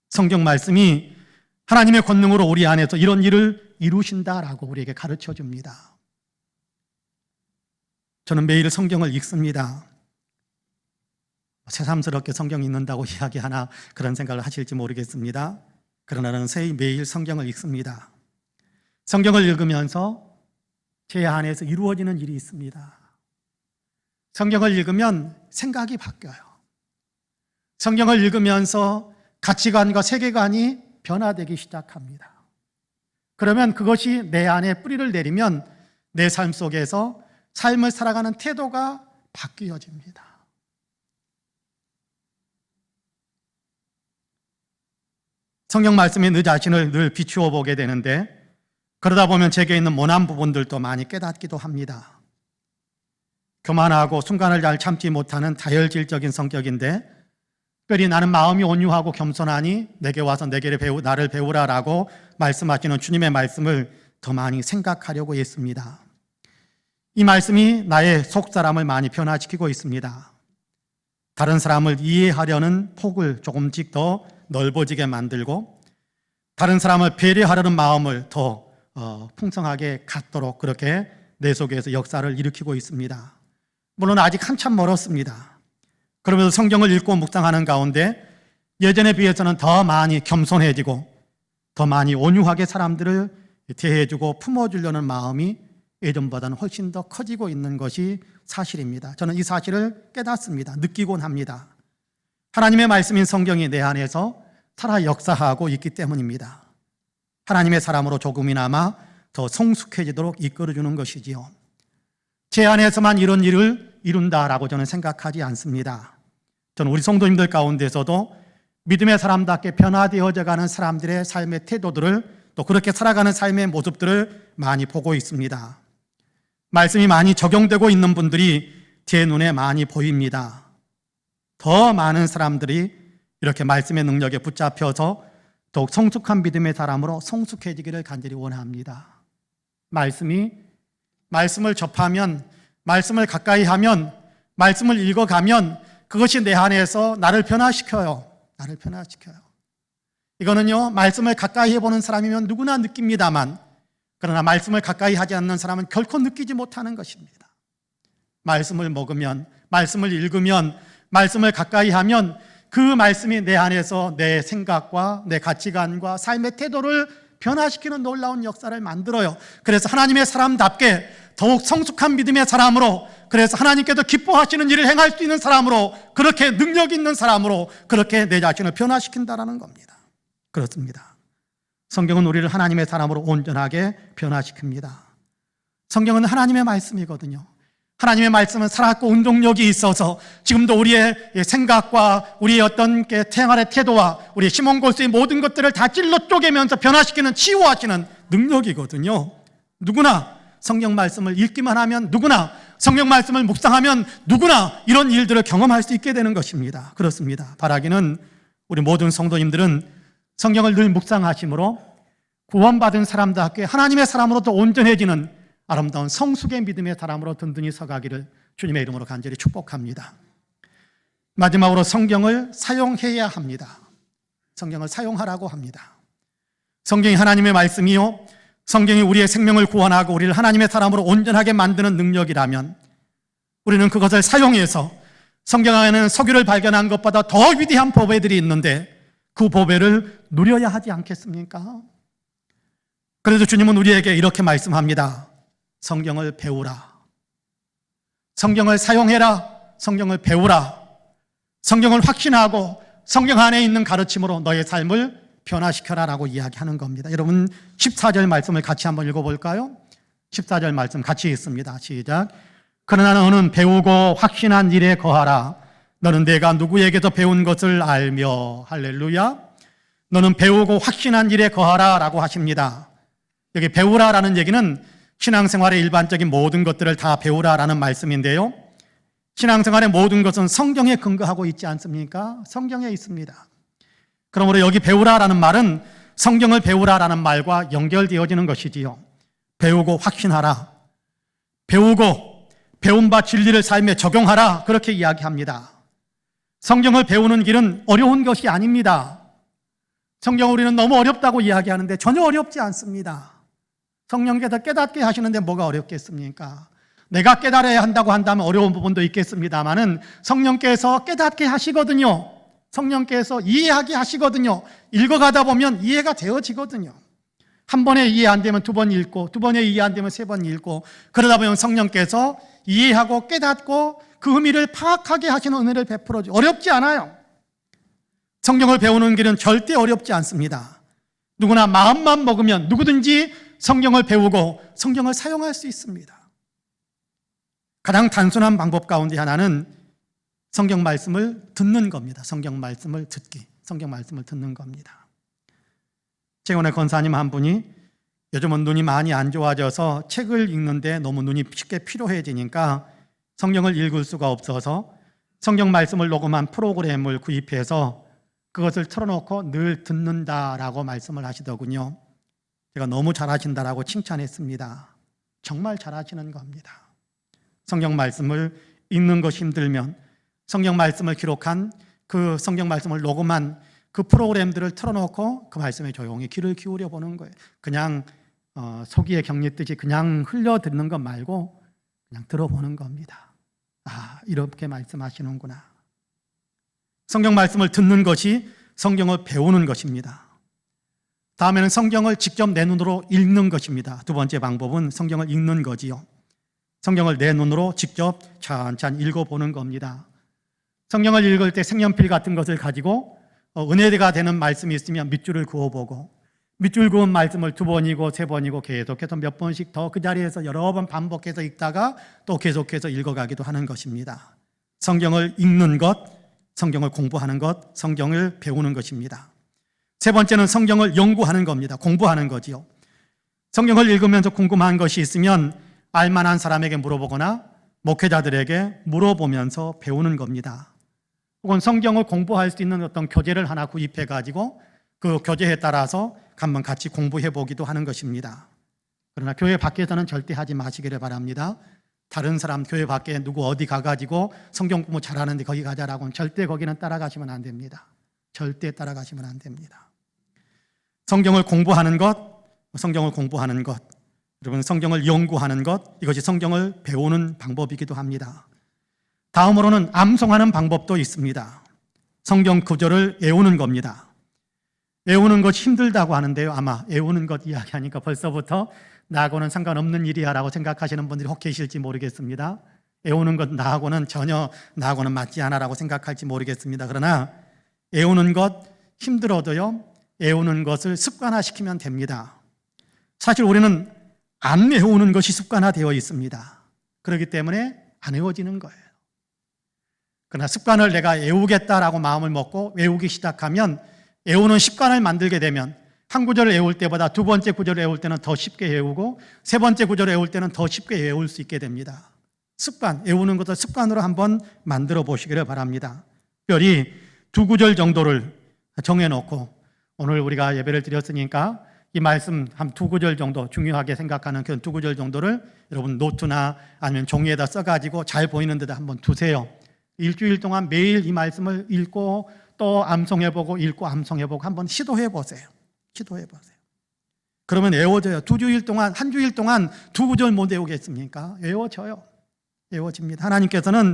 [SPEAKER 1] 성경 말씀이 하나님의 권능으로 우리 안에서 이런 일을 이루신다라고 우리에게 가르쳐줍니다. 저는 매일 성경을 읽습니다. 새삼스럽게 성경 읽는다고 이야기하나 그런 생각을 하실지 모르겠습니다. 그러나 나는 매일 성경을 읽습니다. 성경을 읽으면서 제 안에서 이루어지는 일이 있습니다. 성경을 읽으면 생각이 바뀌어요. 성경을 읽으면서 가치관과 세계관이 변화되기 시작합니다. 그러면 그것이 내 안에 뿌리를 내리면 내 삶 속에서 삶을 살아가는 태도가 바뀌어집니다. 성경 말씀에 내 자신을 늘 비추어 보게 되는데 그러다 보면 제게 있는 모난 부분들도 많이 깨닫기도 합니다. 교만하고 순간을 잘 참지 못하는 다혈질적인 성격인데 특별히 나는 마음이 온유하고 겸손하니 내게 와서 나를 배우라라고 말씀하시는 주님의 말씀을 더 많이 생각하려고 했습니다. 이 말씀이 나의 속사람을 많이 변화시키고 있습니다. 다른 사람을 이해하려는 폭을 조금씩 더 넓어지게 만들고 다른 사람을 배려하려는 마음을 더 풍성하게 갖도록 그렇게 내 속에서 역사를 일으키고 있습니다. 물론 아직 한참 멀었습니다. 그러면서 성경을 읽고 묵상하는 가운데 예전에 비해서는 더 많이 겸손해지고 더 많이 온유하게 사람들을 대해주고 품어주려는 마음이 예전보다는 훨씬 더 커지고 있는 것이 사실입니다. 저는 이 사실을 깨닫습니다. 느끼곤 합니다. 하나님의 말씀인 성경이 내 안에서 살아 역사하고 있기 때문입니다. 하나님의 사람으로 조금이나마 더 성숙해지도록 이끌어주는 것이지요. 제 안에서만 이런 일을 이룬다라고 저는 생각하지 않습니다. 저는 우리 성도님들 가운데서도 믿음의 사람답게 변화되어져 가는 사람들의 삶의 태도들을 또 그렇게 살아가는 삶의 모습들을 많이 보고 있습니다. 말씀이 많이 적용되고 있는 분들이 제 눈에 많이 보입니다. 더 많은 사람들이 이렇게 말씀의 능력에 붙잡혀서 더욱 성숙한 믿음의 사람으로 성숙해지기를 간절히 원합니다. 말씀을 접하면, 말씀을 가까이 하면, 말씀을 읽어가면 그것이 내 안에서 나를 변화시켜요. 나를 변화시켜요. 이거는요, 말씀을 가까이 해보는 사람이면 누구나 느낍니다만, 그러나 말씀을 가까이 하지 않는 사람은 결코 느끼지 못하는 것입니다. 말씀을 먹으면, 말씀을 읽으면, 말씀을 가까이 하면 그 말씀이 내 안에서 내 생각과 내 가치관과 삶의 태도를 변화시키는 놀라운 역사를 만들어요. 그래서 하나님의 사람답게 더욱 성숙한 믿음의 사람으로, 그래서 하나님께서 기뻐하시는 일을 행할 수 있는 사람으로, 그렇게 능력 있는 사람으로 그렇게 내 자신을 변화시킨다라는 겁니다. 그렇습니다. 성경은 우리를 하나님의 사람으로 온전하게 변화시킵니다. 성경은 하나님의 말씀이거든요. 하나님의 말씀은 살았고 운동력이 있어서 지금도 우리의 생각과 우리의 어떤 생활의 태도와 우리의 시몬골수의 모든 것들을 다 찔러 쪼개면서 변화시키는, 치유하시는 능력이거든요. 누구나 성경 말씀을 읽기만 하면, 누구나 성경 말씀을 묵상하면 누구나 이런 일들을 경험할 수 있게 되는 것입니다. 그렇습니다. 바라기는 우리 모든 성도님들은 성경을 늘 묵상하심으로 구원받은 사람답게 하나님의 사람으로 더 온전해지는 아름다운 성숙의 믿음의 사람으로 든든히 서가기를 주님의 이름으로 간절히 축복합니다. 마지막으로 성경을 사용해야 합니다. 성경을 사용하라고 합니다. 성경이 하나님의 말씀이요, 성경이 우리의 생명을 구원하고 우리를 하나님의 사람으로 온전하게 만드는 능력이라면 우리는 그것을 사용해서 성경 안에는 석유를 발견한 것보다 더 위대한 보배들이 있는데 그 보배를 누려야 하지 않겠습니까? 그래서 주님은 우리에게 이렇게 말씀합니다. 성경을 배우라. 성경을 사용해라. 성경을 배우라. 성경을 확신하고 성경 안에 있는 가르침으로 너의 삶을 변화시켜라 라고 이야기하는 겁니다. 여러분 14절 말씀을 같이 한번 읽어볼까요? 14절 말씀 같이 읽습니다. 시작. 그러나 너는 배우고 확신한 일에 거하라. 너는 내가 누구에게도 배운 것을 알며. 할렐루야. 너는 배우고 확신한 일에 거하라 라고 하십니다. 여기 배우라라는 얘기는 신앙생활의 일반적인 모든 것들을 다 배우라라는 말씀인데요, 신앙생활의 모든 것은 성경에 근거하고 있지 않습니까? 성경에 있습니다. 그러므로 여기 배우라라는 말은 성경을 배우라라는 말과 연결되어지는 것이지요. 배우고 확신하라. 배우고 배운 바 진리를 삶에 적용하라. 그렇게 이야기합니다. 성경을 배우는 길은 어려운 것이 아닙니다. 성경을 우리는 너무 어렵다고 이야기하는데 전혀 어렵지 않습니다. 성령께서 깨닫게 하시는데 뭐가 어렵겠습니까? 내가 깨달아야 한다고 한다면 어려운 부분도 있겠습니다만은 성령께서 깨닫게 하시거든요. 성령께서 이해하게 하시거든요. 읽어가다 보면 이해가 되어지거든요. 한 번에 이해 안 되면 두 번 읽고, 두 번에 이해 안 되면 세 번 읽고, 그러다 보면 성령께서 이해하고 깨닫고 그 의미를 파악하게 하시는 은혜를 베풀어줘. 어렵지 않아요. 성경을 배우는 길은 절대 어렵지 않습니다. 누구나 마음만 먹으면 누구든지 성경을 배우고 성경을 사용할 수 있습니다. 가장 단순한 방법 가운데 하나는 성경 말씀을 듣는 겁니다. 성경 말씀을 듣기, 성경 말씀을 듣는 겁니다. 최근에 권사님 한 분이 요즘은 눈이 많이 안 좋아져서 책을 읽는데 너무 눈이 쉽게 피로해지니까 성경을 읽을 수가 없어서 성경 말씀을 녹음한 프로그램을 구입해서 그것을 틀어놓고 늘 듣는다라고 말씀을 하시더군요. 제가 너무 잘하신다라고 칭찬했습니다. 정말 잘하시는 겁니다. 성경 말씀을 읽는 것이 힘들면 성경 말씀을 기록한 그 성경 말씀을 녹음한 그 프로그램들을 틀어놓고 그 말씀에 조용히 귀를 기울여 보는 거예요. 그냥 소기에 격리듯이 그냥 흘려 듣는 것 말고 그냥 들어보는 겁니다. 아, 이렇게 말씀하시는구나. 성경 말씀을 듣는 것이 성경을 배우는 것입니다. 다음에는 성경을 직접 내 눈으로 읽는 것입니다. 두 번째 방법은 성경을 읽는 거지요. 성경을 내 눈으로 직접 찬찬히 읽어보는 겁니다. 성경을 읽을 때 색연필 같은 것을 가지고 은혜가 되는 말씀이 있으면 밑줄을 그어보고, 밑줄 그은 말씀을 2번이고 3번이고 계속해서 몇 번씩 더 그 자리에서 여러 번 반복해서 읽다가 또 계속해서 읽어가기도 하는 것입니다. 성경을 읽는 것, 성경을 공부하는 것, 성경을 배우는 것입니다. 세 번째는 성경을 연구하는 겁니다. 공부하는 거지요. 성경을 읽으면서 궁금한 것이 있으면 알만한 사람에게 물어보거나 목회자들에게 물어보면서 배우는 겁니다. 혹은 성경을 공부할 수 있는 어떤 교재를 하나 구입해 가지고 그 교재에 따라서 한번 같이 공부해 보기도 하는 것입니다. 그러나 교회 밖에서는 절대 하지 마시기를 바랍니다. 다른 사람 교회 밖에 누구 어디 가가지고 성경 공부 잘하는데 거기 가자라고는 절대 거기는 따라가시면 안 됩니다. 절대 따라가시면 안 됩니다. 성경을 공부하는 것, 성경을 공부하는 것, 여러분 성경을 연구하는 것, 이것이 성경을 배우는 방법이기도 합니다. 다음으로는 암송하는 방법도 있습니다. 성경 구절을 외우는 겁니다. 외우는 것 힘들다고 하는데요. 아마 외우는 것 이야기하니까 벌써부터 나하고는 상관없는 일이야 라고 생각하시는 분들이 혹 계실지 모르겠습니다. 외우는 것 나하고는 맞지 않아 라고 생각할지 모르겠습니다. 그러나 외우는 것 힘들어도요, 외우는 것을 습관화시키면 됩니다. 사실 우리는 안 외우는 것이 습관화되어 있습니다. 그렇기 때문에 안 외워지는 거예요. 그러나 습관을 내가 외우겠다라고 마음을 먹고 외우기 시작하면, 외우는 습관을 만들게 되면 한 구절을 외울 때보다 두 번째 구절을 외울 때는 더 쉽게 외우고 세 번째 구절을 외울 때는 더 쉽게 외울 수 있게 됩니다. 습관, 외우는 것을 습관으로 한번 만들어 보시기를 바랍니다. 특별히 2구절 정도를 정해놓고, 오늘 우리가 예배를 드렸으니까 이 말씀 한 2구절 정도 중요하게 생각하는 그런 2구절 정도를 여러분 노트나 아니면 종이에다 써가지고 잘 보이는 데다 한번 두세요. 일주일 동안 매일 이 말씀을 읽고 또 암송해보고 읽고 암송해보고 한번 시도해보세요. 시도해보세요. 그러면 외워져요. 한 주일 동안 2구절 못 외우겠습니까? 외워져요. 외워집니다. 하나님께서는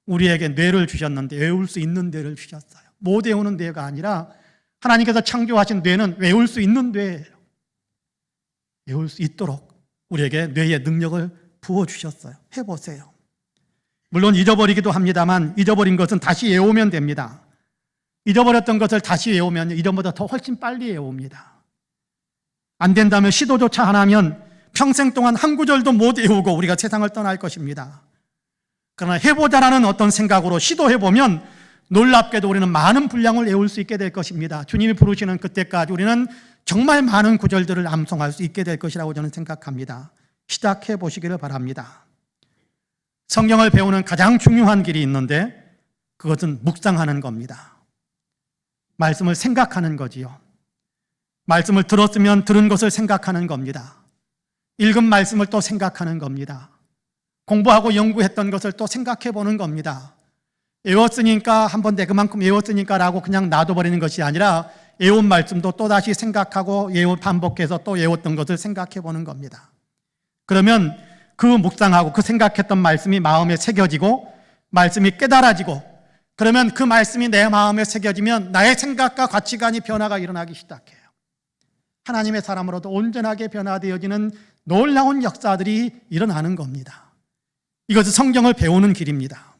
[SPEAKER 1] 우리에게 뇌를 주셨는데 외울 수 있는 뇌를 주셨어요. 못 외우는 뇌가 아니라 하나님께서 창조하신 뇌는 외울 수 있는 뇌예요. 외울 수 있도록 우리에게 뇌의 능력을 부어주셨어요. 해보세요. 물론 잊어버리기도 합니다만 잊어버린 것은 다시 외우면 됩니다. 잊어버렸던 것을 다시 외우면 이전보다 더 훨씬 빨리 외웁니다. 안 된다면 시도조차 안 하면 평생 동안 한 구절도 못 외우고 우리가 세상을 떠날 것입니다. 그러나 해보자라는 어떤 생각으로 시도해보면 놀랍게도 우리는 많은 분량을 외울 수 있게 될 것입니다. 주님이 부르시는 그때까지 우리는 정말 많은 구절들을 암송할 수 있게 될 것이라고 저는 생각합니다. 시작해 보시기를 바랍니다. 성경을 배우는 가장 중요한 길이 있는데 그것은 묵상하는 겁니다. 말씀을 생각하는 거지요. 말씀을 들었으면 들은 것을 생각하는 겁니다. 읽은 말씀을 또 생각하는 겁니다. 공부하고 연구했던 것을 또 생각해 보는 겁니다. 외웠으니까 한번 내 그만큼 외웠으니까 라고 그냥 놔둬버리는 것이 아니라 외운 말씀도 또다시 생각하고 반복해서 또 외웠던 것을 생각해 보는 겁니다. 그러면 그 묵상하고 그 생각했던 말씀이 마음에 새겨지고 말씀이 깨달아지고, 그러면 그 말씀이 내 마음에 새겨지면 나의 생각과 가치관이 변화가 일어나기 시작해요. 하나님의 사람으로도 온전하게 변화되어지는 놀라운 역사들이 일어나는 겁니다. 이것은 성경을 배우는 길입니다.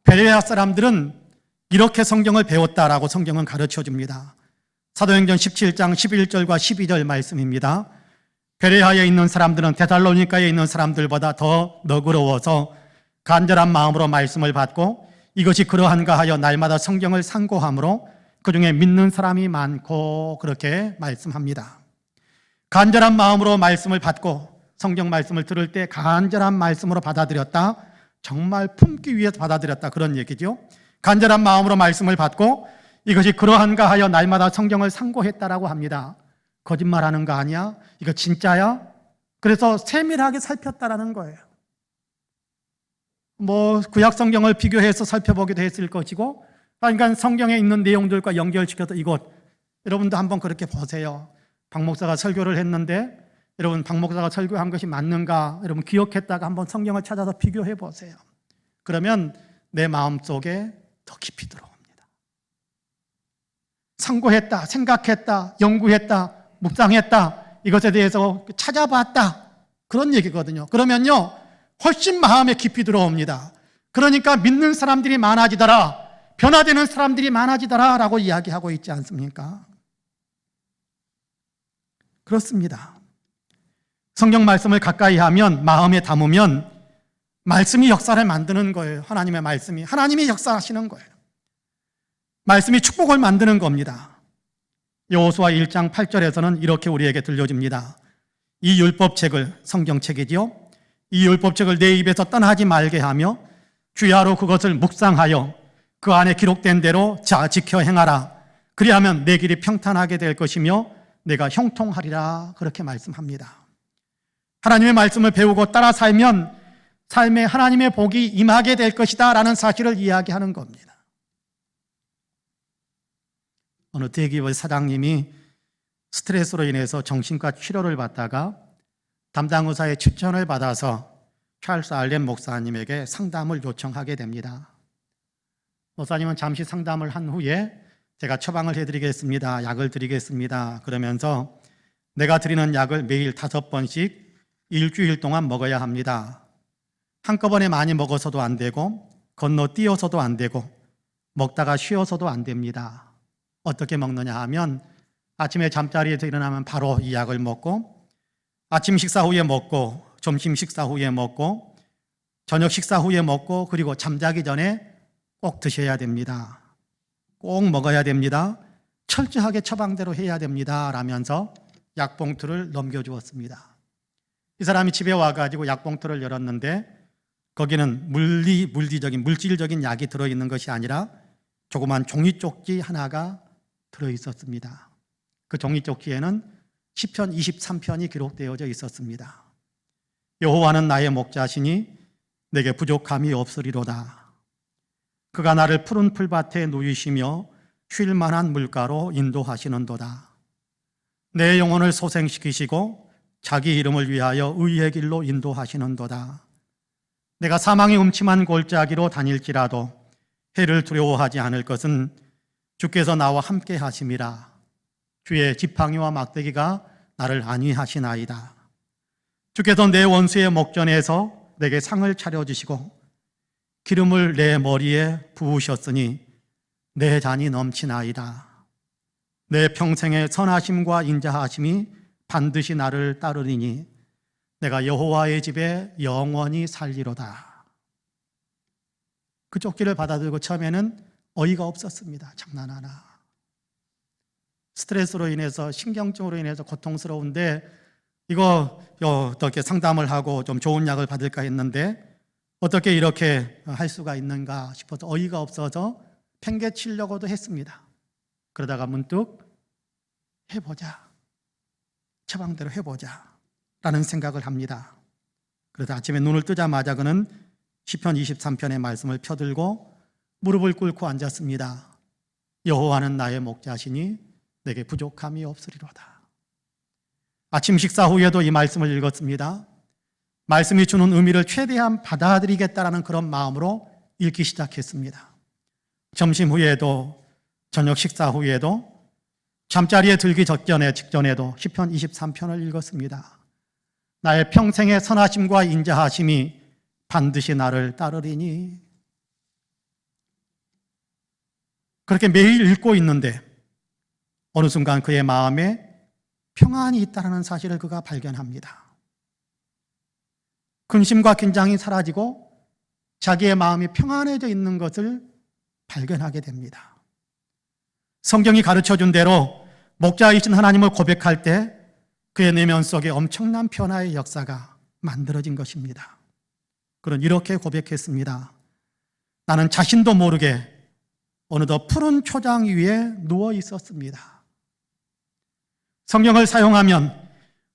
[SPEAKER 1] 베레아 사람들은 이렇게 성경을 배웠다라고 성경은 가르쳐 줍니다. 사도행전 17장 11절과 12절 말씀입니다. 베레아에 있는 사람들은 데살로니가에 있는 사람들보다 더 너그러워서 간절한 마음으로 말씀을 받고 이것이 그러한가 하여 날마다 성경을 상고함으로 그중에 믿는 사람이 많고, 그렇게 말씀합니다. 간절한 마음으로 말씀을 받고 성경 말씀을 들을 때 간절한 말씀으로 받아들였다, 정말 품기 위해서 받아들였다, 그런 얘기죠. 간절한 마음으로 말씀을 받고 이것이 그러한가 하여 날마다 성경을 상고했다라고 합니다. 거짓말하는 거 아니야? 이거 진짜야? 그래서 세밀하게 살폈다라는 거예요. 구약 성경을 비교해서 살펴보기도 했을 것이고, 그러니까 성경에 있는 내용들과 연결시켜서 여러분도 한번 그렇게 보세요. 박 목사가 설교를 했는데 여러분 박 목사가 설교한 것이 맞는가 여러분 기억했다가 한번 성경을 찾아서 비교해 보세요. 그러면 내 마음속에 더 깊이 들어옵니다. 상고했다, 생각했다, 연구했다, 묵상했다, 이것에 대해서 찾아봤다, 그런 얘기거든요. 그러면요 훨씬 마음에 깊이 들어옵니다. 그러니까 믿는 사람들이 많아지더라, 변화되는 사람들이 많아지더라 라고 이야기하고 있지 않습니까? 그렇습니다. 성경 말씀을 가까이 하면, 마음에 담으면 말씀이 역사를 만드는 거예요. 하나님이 역사하시는 거예요. 말씀이 축복을 만드는 겁니다. 여호수아 1장 8절에서는 이렇게 우리에게 들려줍니다. 이 율법책을, 성경책이지요, 이 율법책을 내 입에서 떠나지 말게 하며 주야로 그것을 묵상하여 그 안에 기록된 대로 지켜 행하라. 그리하면 내 길이 평탄하게 될 것이며 내가 형통하리라. 그렇게 말씀합니다. 하나님의 말씀을 배우고 따라 살면 삶에 하나님의 복이 임하게 될 것이다 라는 사실을 이야기하는 겁니다. 어느 대기업의 사장님이 스트레스로 인해서 정신과 치료를 받다가 담당 의사의 추천을 받아서 찰스 알렌 목사님에게 상담을 요청하게 됩니다. 목사님은 잠시 상담을 한 후에 제가 처방을 해드리겠습니다, 약을 드리겠습니다 그러면서 내가 드리는 약을 매일 5번씩 일주일 동안 먹어야 합니다. 한꺼번에 많이 먹어서도 안 되고 건너뛰어서도 안 되고 먹다가 쉬어서도 안 됩니다. 어떻게 먹느냐 하면 아침에 잠자리에서 일어나면 바로 이 약을 먹고, 아침 식사 후에 먹고, 점심 식사 후에 먹고, 저녁 식사 후에 먹고, 그리고 잠자기 전에 꼭 드셔야 됩니다. 꼭 먹어야 됩니다. 철저하게 처방대로 해야 됩니다 라면서 약봉투를 넘겨주었습니다. 이 사람이 집에 와가지고 약봉투를 열었는데 거기는 물질적인 약이 들어있는 것이 아니라 조그만 종이 쪽지 하나가 들어있었습니다. 그 종이 쪽지에는 시편 23편이 기록되어져 있었습니다. 여호와는 나의 목자시니 내게 부족함이 없으리로다. 그가 나를 푸른 풀밭에 누이시며 쉴 만한 물가로 인도하시는도다. 내 영혼을 소생시키시고 자기 이름을 위하여 의의 길로 인도하시는도다. 내가 사망의 음침한 골짜기로 다닐지라도 해를 두려워하지 않을 것은 주께서 나와 함께 하심이라. 주의 지팡이와 막대기가 나를 안위하시나이다. 주께서 내 원수의 목전에서 내게 상을 차려주시고 기름을 내 머리에 부으셨으니 내 잔이 넘치나이다. 내 평생의 선하심과 인자하심이 반드시 나를 따르리니 내가 여호와의 집에 영원히 살리로다. 그 쪽지를 받아들고 처음에는 어이가 없었습니다. 장난하나. 스트레스로 인해서, 신경증으로 인해서 고통스러운데 이거 어떻게 상담을 하고 좀 좋은 약을 받을까 했는데 어떻게 이렇게 할 수가 있는가 싶어서 어이가 없어서 팽개치려고도 했습니다. 그러다가 문득 해보자, 처방대로 해보자 라는 생각을 합니다. 그래서 아침에 눈을 뜨자마자 그는 시편 23편의 말씀을 펴들고 무릎을 꿇고 앉았습니다. 여호와는 나의 목자시니 내게 부족함이 없으리로다. 아침 식사 후에도 이 말씀을 읽었습니다. 말씀이 주는 의미를 최대한 받아들이겠다라는 그런 마음으로 읽기 시작했습니다. 점심 후에도, 저녁 식사 후에도, 잠자리에 들기 직전에도 시편 23편을 읽었습니다. 나의 평생의 선하심과 인자하심이 반드시 나를 따르리니. 그렇게 매일 읽고 있는데 어느 순간 그의 마음에 평안이 있다는 사실을 그가 발견합니다. 근심과 긴장이 사라지고 자기의 마음이 평안해져 있는 것을 발견하게 됩니다. 성경이 가르쳐준 대로 목자이신 하나님을 고백할 때 그의 내면 속에 엄청난 변화의 역사가 만들어진 것입니다. 그는 이렇게 고백했습니다. 나는 자신도 모르게 어느덧 푸른 초장 위에 누워 있었습니다. 성경을 사용하면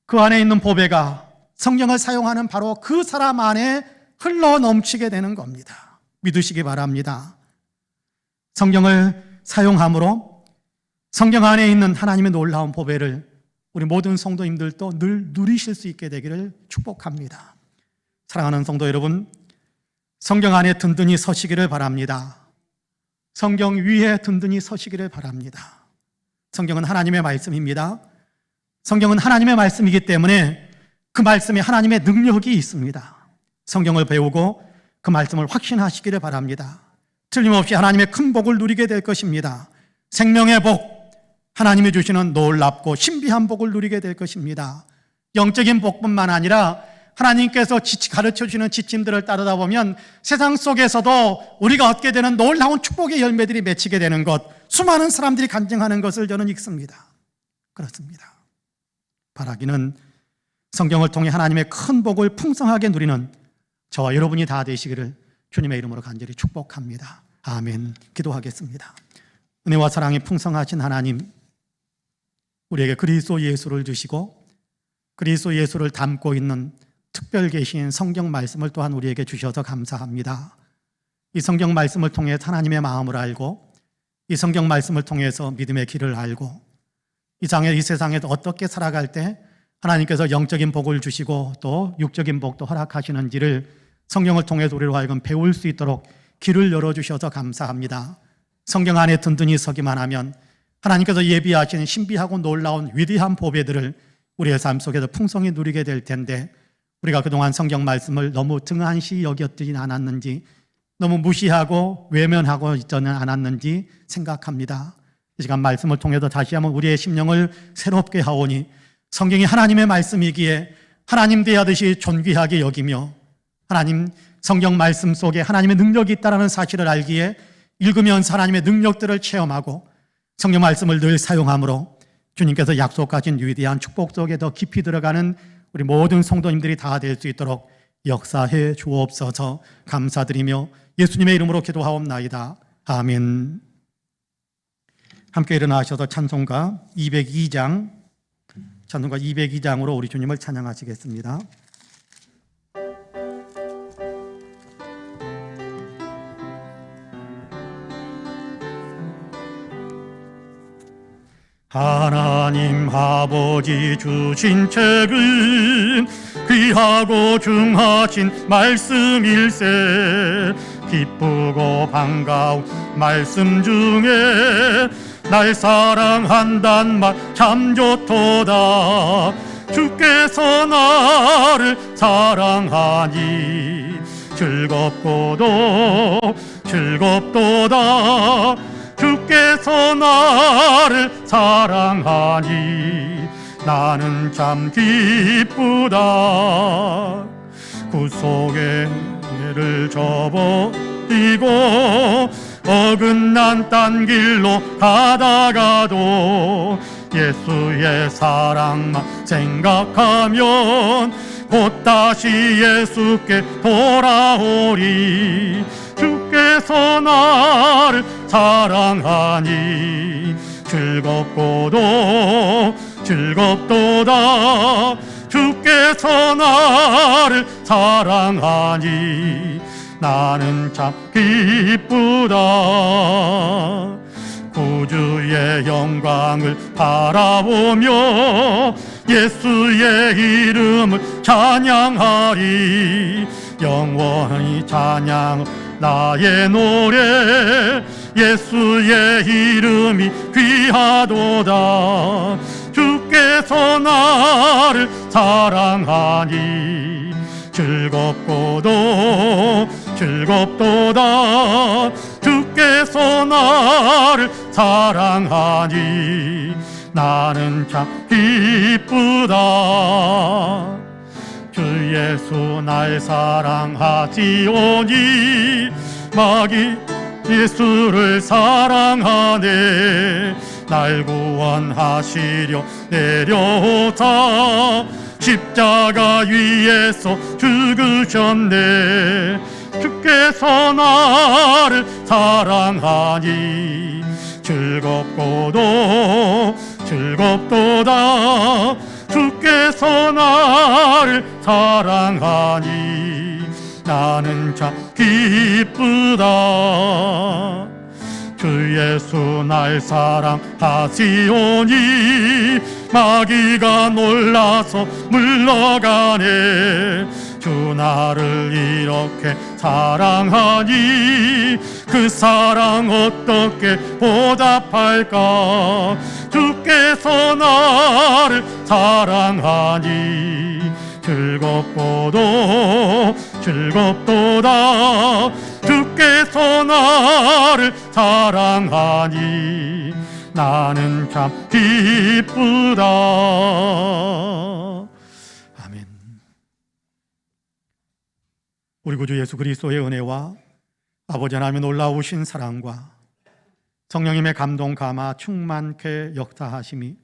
[SPEAKER 1] 그 안에 있는 보배가 성경을 사용하는 바로 그 사람 안에 흘러 넘치게 되는 겁니다. 믿으시기 바랍니다. 성경을 사용함으로 성경 안에 있는 하나님의 놀라운 보배를 우리 모든 성도님들도 늘 누리실 수 있게 되기를 축복합니다. 사랑하는 성도 여러분, 성경 안에 든든히 서시기를 바랍니다. 성경 위에 든든히 서시기를 바랍니다. 성경은 하나님의 말씀입니다. 성경은 하나님의 말씀이기 때문에 그 말씀에 하나님의 능력이 있습니다. 성경을 배우고 그 말씀을 확신하시기를 바랍니다. 틀림없이 하나님의 큰 복을 누리게 될 것입니다. 생명의 복, 하나님이 주시는 놀랍고 신비한 복을 누리게 될 것입니다. 영적인 복뿐만 아니라 하나님께서 가르쳐 주시는 지침들을 따르다 보면 세상 속에서도 우리가 얻게 되는 놀라운 축복의 열매들이 맺히게 되는 것, 수많은 사람들이 간증하는 것을 저는 읽습니다. 그렇습니다. 바라기는 성경을 통해 하나님의 큰 복을 풍성하게 누리는 저와 여러분이 다 되시기를 주님의 이름으로 간절히 축복합니다. 아멘. 기도하겠습니다. 은혜와 사랑이 풍성하신 하나님, 우리에게 그리스도 예수를 주시고 그리스도 예수를 담고 있는 특별 계신 성경 말씀을 또한 우리에게 주셔서 감사합니다. 이 성경 말씀을 통해 하나님의 마음을 알고 이 성경 말씀을 통해서 믿음의 길을 알고 이 세상에서 어떻게 살아갈 때 하나님께서 영적인 복을 주시고 또 육적인 복도 허락하시는지를 성경을 통해서 우리로 하여금 배울 수 있도록 길을 열어주셔서 감사합니다. 성경 안에 든든히 서기만 하면 하나님께서 예비하시는 신비하고 놀라운 위대한 보배들을 우리의 삶 속에서 풍성히 누리게 될 텐데 우리가 그동안 성경 말씀을 너무 등한시 여겼지 않았는지, 너무 무시하고 외면하고 있지는 않았는지 생각합니다. 이 시간 말씀을 통해서 다시 한번 우리의 심령을 새롭게 하오니 성경이 하나님의 말씀이기에 하나님 대하듯이 존귀하게 여기며 하나님 성경 말씀 속에 하나님의 능력이 있다는 사실을 알기에 읽으면서 하나님의 능력들을 체험하고 성경 말씀을 늘 사용함으로 주님께서 약속하신 위대한 축복 속에 더 깊이 들어가는 우리 모든 성도님들이 다 될 수 있도록 역사해 주옵소서. 감사드리며 예수님의 이름으로 기도하옵나이다. 아멘. 함께 일어나셔서 찬송가 202장으로 우리 주님을 찬양하시겠습니다. 하나님 아버지 주신 책은 귀하고 중하신 말씀일세. 기쁘고 반가운 말씀 중에 날 사랑한단 말 참 좋도다. 주께서 나를 사랑하니 즐겁도다. 주께서 나를 사랑하니 나는 참 기쁘다. 구속의 죄를 접어버리고 어긋난 딴 길로 가다가도 예수의 사랑만 생각하면 곧 다시 예수께 돌아오리. 주께서 나를 사랑하니 즐겁도다. 주께서 나를 사랑하니 나는 참 기쁘다. 구주의 영광을 바라보며 예수의 이름을 찬양하리. 영원히 찬양 나의 노래. 예수의 이름이 귀하도다. 주께서 나를 사랑하니 즐겁도다. 주께서 나를 사랑하니 나는 참 기쁘다. 주 예수 날 사랑하시오니 마귀 예수를 사랑하네. 날 구원하시려 내려오사 십자가 위에서 죽으셨네. 주께서 나를 사랑하니 즐겁도다. 주께서 나를 사랑하니 나는 참 기쁘다. 주 예수 날 사랑하시오니 마귀가 놀라서 물러가네. 주 나를 이렇게 사랑하니 그 사랑 어떻게 보답할까. 주께서 나를 사랑하니 즐겁도다. 주께서 나를 사랑하니 나는 참 기쁘다. 아멘. 우리 구주 예수 그리스도의 은혜와 아버지 하나님의 놀라우신 사랑과 성령님의 감동 감화 충만케 역사하심이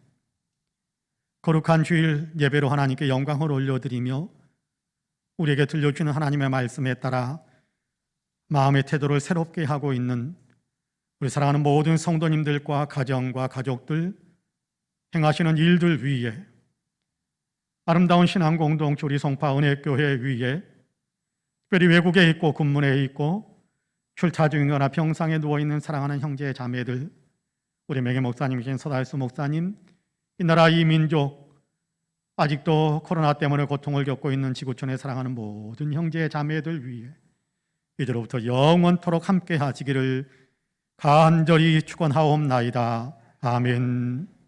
[SPEAKER 1] 거룩한 주일 예배로 하나님께 영광을 올려드리며 우리에게 들려주는 하나님의 말씀에 따라 마음의 태도를 새롭게 하고 있는 우리 사랑하는 모든 성도님들과 가정과 가족들, 행하시는 일들 위에, 아름다운 신앙 공동체 우리 송파 은혜교회 위에, 특별히 외국에 있고 군문에 있고 출타 중이거나 병상에 누워있는 사랑하는 형제 자매들, 우리 명예 목사님이신 서달수 목사님, 이 나라 이 민족, 아직도 코로나 때문에 고통을 겪고 있는 지구촌에 사랑하는 모든 형제 자매들 위에 이제로부터 영원토록 함께 하시기를 간절히 축원하옵나이다. 아멘.